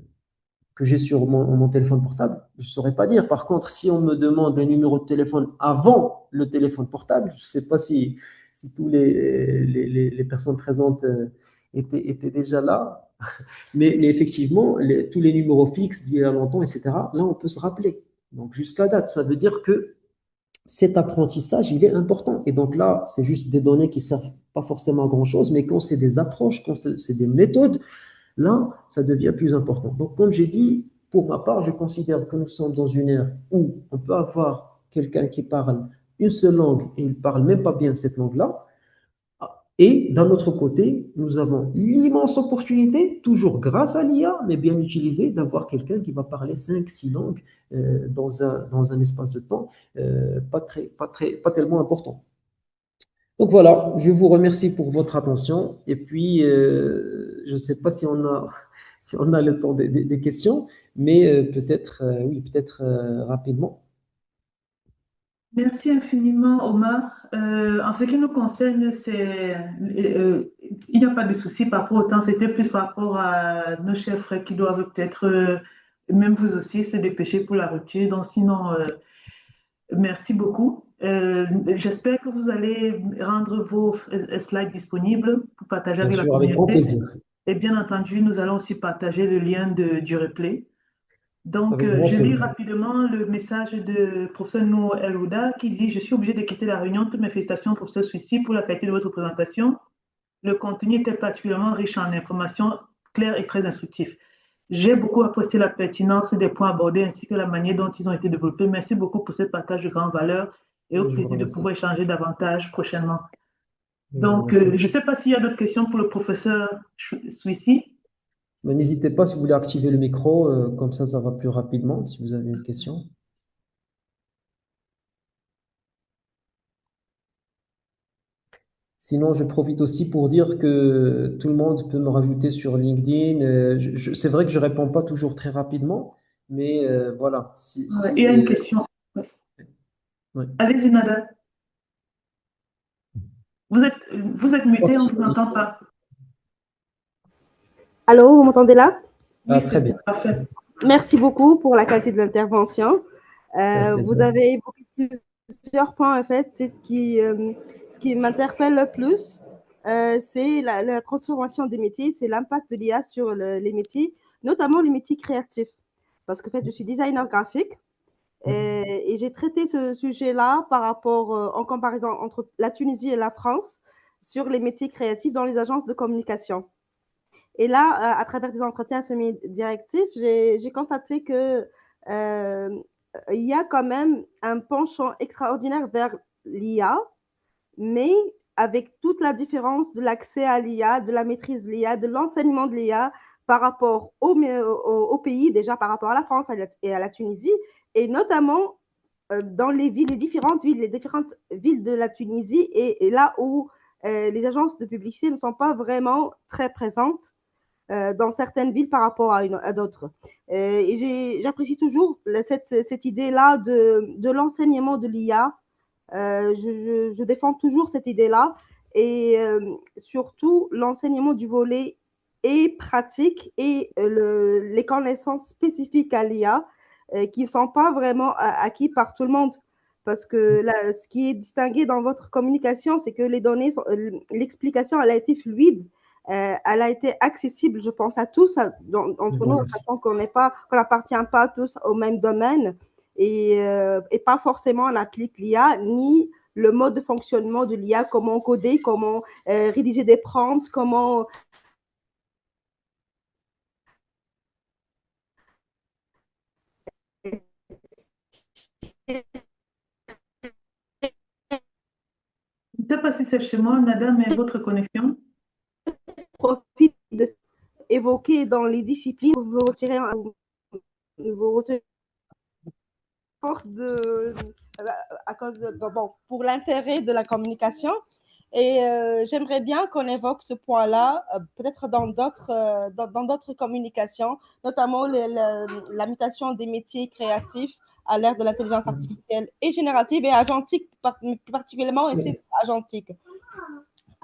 que j'ai sur mon téléphone portable, je ne saurais pas dire. Par contre, si on me demande un numéro de téléphone avant le téléphone portable, je ne sais pas si tous les personnes présentes étaient déjà là. Mais effectivement, tous les numéros fixes d'il y a longtemps, etc., là, on peut se rappeler. Donc, jusqu'à date, ça veut dire que cet apprentissage, il est important. Et donc là, c'est juste des données qui ne servent pas forcément à grand-chose, mais quand c'est des approches, quand c'est des méthodes, là, ça devient plus important. Donc, comme j'ai dit, pour ma part, je considère que nous sommes dans une ère où on peut avoir quelqu'un qui parle une seule langue et il ne parle même pas bien cette langue-là. Et d'un autre côté, nous avons l'immense opportunité, toujours grâce à l'IA, mais bien utilisée, d'avoir quelqu'un qui va parler 5, 6 langues dans un espace de temps pas tellement important. Donc voilà, je vous remercie pour votre attention. Et puis, je ne sais pas si on a le temps des questions, mais peut-être, oui, peut-être rapidement. Merci infiniment, Omar. En ce qui nous concerne, il n'y a pas de souci par rapport au temps. C'était plus par rapport à nos chers frères qui doivent peut-être, même vous aussi, se dépêcher pour la rupture. Donc, sinon, merci beaucoup. J'espère que vous allez rendre vos slides disponibles pour partager Bien avec la sûr, avec grand communauté. plaisir. Et bien entendu, nous allons aussi partager le lien du replay. Donc, Avec grand je lis plaisir. rapidement le message de professeur Nou Elouda qui dit: Je suis obligé de quitter la réunion. Toutes mes félicitations, professeur Suissi, pour la qualité de votre présentation. Le contenu était particulièrement riche en informations claires et très instructif. J'ai beaucoup apprécié la pertinence des points abordés ainsi que la manière dont ils ont été développés. Merci beaucoup pour ce partage de grande valeur et au Je vous plaisir de remercie. pouvoir échanger davantage prochainement. Je vous Donc, remercie. je ne sais pas s'il y a d'autres questions pour le professeur Suissi. Mais n'hésitez pas si vous voulez activer le micro, comme ça va plus rapidement si vous avez une question. Sinon, je profite aussi pour dire que tout le monde peut me rajouter sur LinkedIn. C'est vrai que je réponds pas toujours très rapidement, mais voilà. Il y a une question. Ouais. Allez-y, Nada. Vous êtes muté, on ne vous entend pas. Allô, vous m'entendez là? Ah, Oui, très c'est bien. parfait. Merci beaucoup pour la qualité de l'intervention. C'est un Vous plaisir. avez évoqué plusieurs points, en fait. C'est ce qui m'interpelle le plus. c'est la transformation des métiers, c'est l'impact de l'IA sur les métiers, notamment les métiers créatifs. Parce que en fait, je suis designer graphique et j'ai traité ce sujet-là par rapport, en comparaison entre la Tunisie et la France, sur les métiers créatifs dans les agences de communication. Et là, à travers des entretiens semi-directifs, j'ai constaté que il y a quand même un penchant extraordinaire vers l'IA, mais avec toute la différence de l'accès à l'IA, de la maîtrise de l'IA, de l'enseignement de l'IA par rapport au pays, déjà par rapport à la France et à la Tunisie, et notamment dans les différentes villes de la Tunisie et là où les agences de publicité ne sont pas vraiment très présentes dans certaines villes par rapport à d'autres. Et j'apprécie toujours cette idée-là de l'enseignement de l'IA. Je défends toujours cette idée-là et surtout l'enseignement du volet et pratique et les connaissances spécifiques à l'IA qui ne sont pas vraiment acquis par tout le monde. Parce que là, ce qui est distingué dans votre communication, c'est que les données, l'explication, elle a été fluide, elle a été accessible, je pense, à tous, entre nous, sachant qu'on n'appartient pas tous au même domaine et pas forcément on applique l'IA, ni le mode de fonctionnement de l'IA, comment coder, comment rédiger des prompts, comment Je ne sais pas si c'est chez moi, Nada, mais votre connexion. profiter de évoquer dans les disciplines pour vous retirer de, à cause de, bon, pour l'intérêt de la communication. Et j'aimerais bien qu'on évoque ce point-là, peut-être dans d'autres communications, notamment la mutation des métiers créatifs à l'ère de l'intelligence artificielle et générative et agentique, particulièrement, et c'est agentique.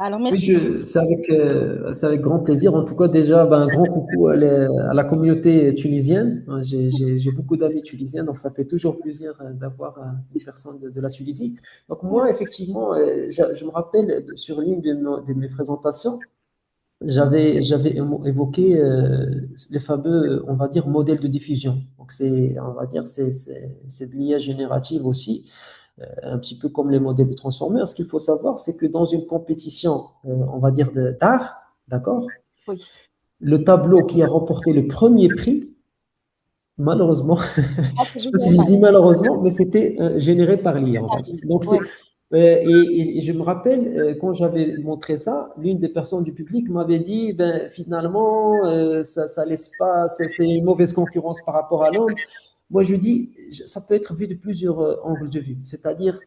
Alors, merci. Oui, c'est avec grand plaisir. En tout cas, déjà, ben, un grand coucou à la communauté tunisienne. J'ai beaucoup d'amis tunisiens, donc ça fait toujours plaisir d'avoir une personne de la Tunisie. Donc moi, effectivement, je me rappelle sur l'une de mes présentations, j'avais évoqué les fameux, on va dire, modèles de diffusion. Donc on va dire, c'est de l'IA générative aussi, un petit peu comme les modèles de Transformers. Ce qu'il faut savoir, c'est que dans une compétition, on va dire, d'art, d'accord, Oui. le tableau qui a remporté le premier prix, malheureusement, je ne sais pas si je dis malheureusement, mais c'était généré par l'IA, on va dire. Donc, ouais. et je me rappelle, quand j'avais montré ça, l'une des personnes du public m'avait dit, ben, finalement, ça laisse pas, c'est une mauvaise concurrence par rapport à l'homme. Moi, je dis, ça peut être vu de plusieurs angles de vue. C'est-à-dire,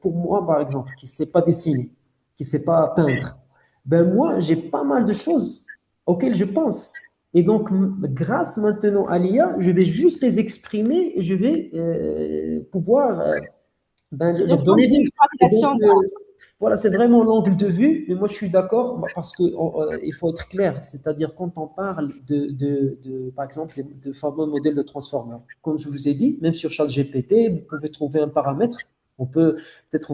pour moi, par exemple, qui ne sait pas dessiner, qui ne sait pas peindre, ben moi, j'ai pas mal de choses auxquelles je pense. Et donc, grâce maintenant à l'IA, je vais juste les exprimer et je vais pouvoir ben, leur donner vie. Et donc, voilà, c'est vraiment l'angle de vue. Mais moi, je suis d'accord parce que il faut être clair. C'est-à-dire, quand on parle par exemple, de fameux modèles de transformers, comme je vous ai dit, même sur ChatGPT, vous pouvez trouver un paramètre. On peut peut-être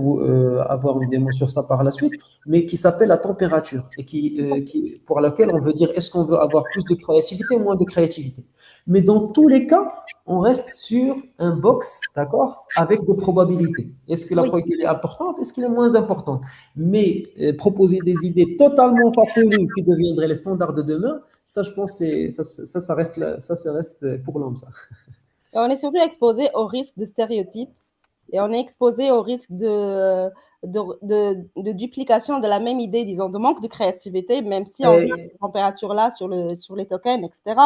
avoir une démo sur ça par la suite, mais qui s'appelle la température et pour laquelle on veut dire est-ce qu'on veut avoir plus de créativité ou moins de créativité. Mais dans tous les cas, on reste sur un box, d'accord, avec des probabilités. Est-ce que la probabilité est importante? Est-ce qu'elle est moins importante? Mais proposer des idées totalement farfelues qui deviendraient les standards de demain, ça, je pense, ça reste pour l'homme, ça. Et on est surtout exposé au risque de stéréotypes et on est exposé au risque de duplication de la même idée, disons, de manque de créativité, même si on a cette température-là sur les tokens, etc.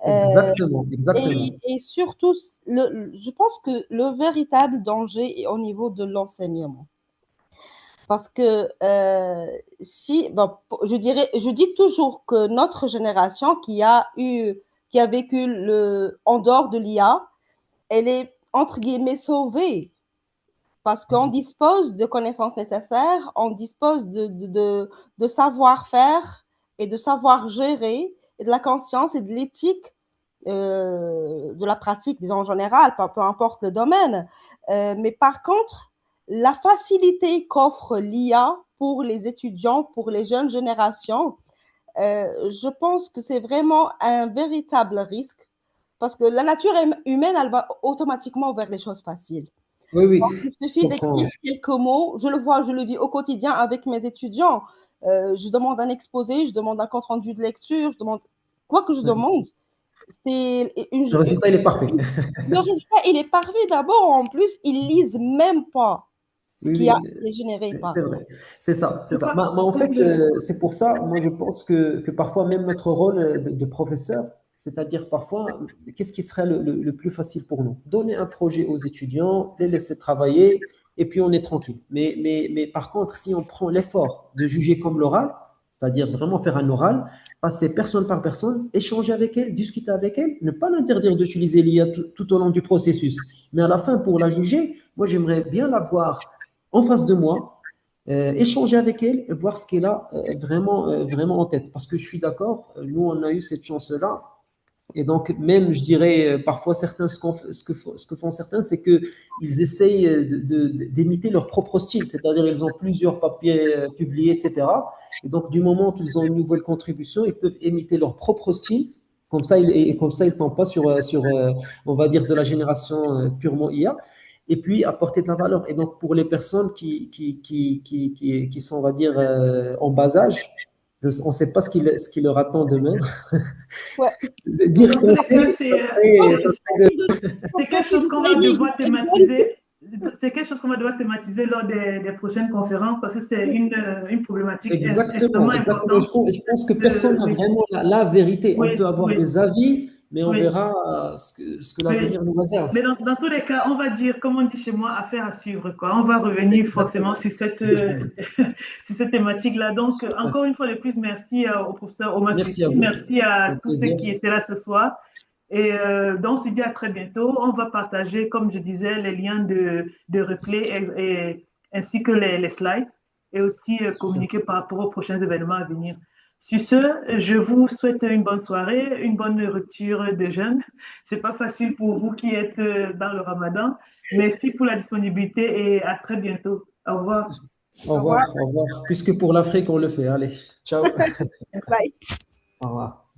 Exactement, exactement. Et surtout, je pense que le véritable danger est au niveau de l'enseignement. Parce que je dis toujours que notre génération qui a vécu en dehors de l'IA, elle est entre guillemets sauvée parce qu'on dispose de connaissances nécessaires, on dispose de savoir-faire et de savoir gérer et de la conscience et de l'éthique de la pratique, disons en général, peu importe le domaine. Mais par contre, la facilité qu'offre l'IA pour les étudiants, pour les jeunes générations, je pense que c'est vraiment un véritable risque parce que la nature humaine, elle va automatiquement vers les choses faciles. Oui, oui, Donc, il je suffit d'écrire comprends. quelques mots. Je le vois, je le vis au quotidien avec mes étudiants. Je demande un exposé, je demande un compte rendu de lecture, je demande quoi que je Ouais. demande. C'est Le résultat, il est parfait. le résultat, il est parfait d'abord. En plus, ils lisent même pas ce Oui, qui a oui, été généré c'est par. vrai. C'est ça, c'est Je ça. crois, En fait, c'est pour ça, moi, je pense que parfois, même notre rôle de professeur, c'est-à-dire parfois, qu'est-ce qui serait le plus facile pour nous? Donner un projet aux étudiants, les laisser travailler, et puis on est tranquille. Mais par contre, si on prend l'effort de juger comme l'oral, c'est-à-dire vraiment faire un oral, passer personne par personne, échanger avec elle, discuter avec elle, ne pas l'interdire d'utiliser l'IA tout au long du processus. Mais à la fin, pour la juger, moi, j'aimerais bien la voir en face de moi, échanger avec elle et voir ce qu'elle a vraiment en tête. Parce que je suis d'accord, nous, on a eu cette chance-là. Et donc, même, je dirais, parfois, certains, ce que font certains, c'est qu'ils essayent d'imiter leur propre style. C'est-à-dire, ils ont plusieurs papiers publiés, etc. Et donc, du moment qu'ils ont une nouvelle contribution, ils peuvent imiter leur propre style. Comme ça, ils ne tombent pas on va dire, de la génération purement IA. Et puis, apporter de la valeur. Et donc, pour les personnes qui sont, on va dire, en bas âge, on ne sait pas ce qui leur attend demain. Ouais. Dire dans tous qu'on les cas, sait, ça serait c'est quelque chose qu'on va devoir thématiser. C'est quelque chose qu'on va devoir thématiser lors des prochaines conférences parce que c'est une problématique extrêmement exactement, exactement. importante. Je pense que personne n'a Oui, vraiment la vérité. On peut oui, avoir oui, des avis, mais on oui, verra ce que oui. l'avenir nous réserve. Mais dans tous les cas, on va dire, comme on dit chez moi, affaire à suivre, quoi. On va revenir forcément Exactement. sur sur cette thématique-là. Donc, Super. encore une fois de plus, merci au professeur Omar Merci à Sissi, vous. merci à Avec tous ceux plaisir. qui étaient là ce soir. Et donc, on se dit à très bientôt. On va partager, comme je disais, les liens de replay ainsi que les slides et aussi Super. communiquer par rapport aux prochains événements à venir. Sur ce, je vous souhaite une bonne soirée, une bonne rupture de jeûne. C'est pas facile pour vous qui êtes dans le Ramadan. Merci pour la disponibilité et à très bientôt. Au revoir. Au Au revoir, revoir. au revoir. Puisque pour l'Afrique, on le fait. Allez, ciao. Bye. Au revoir.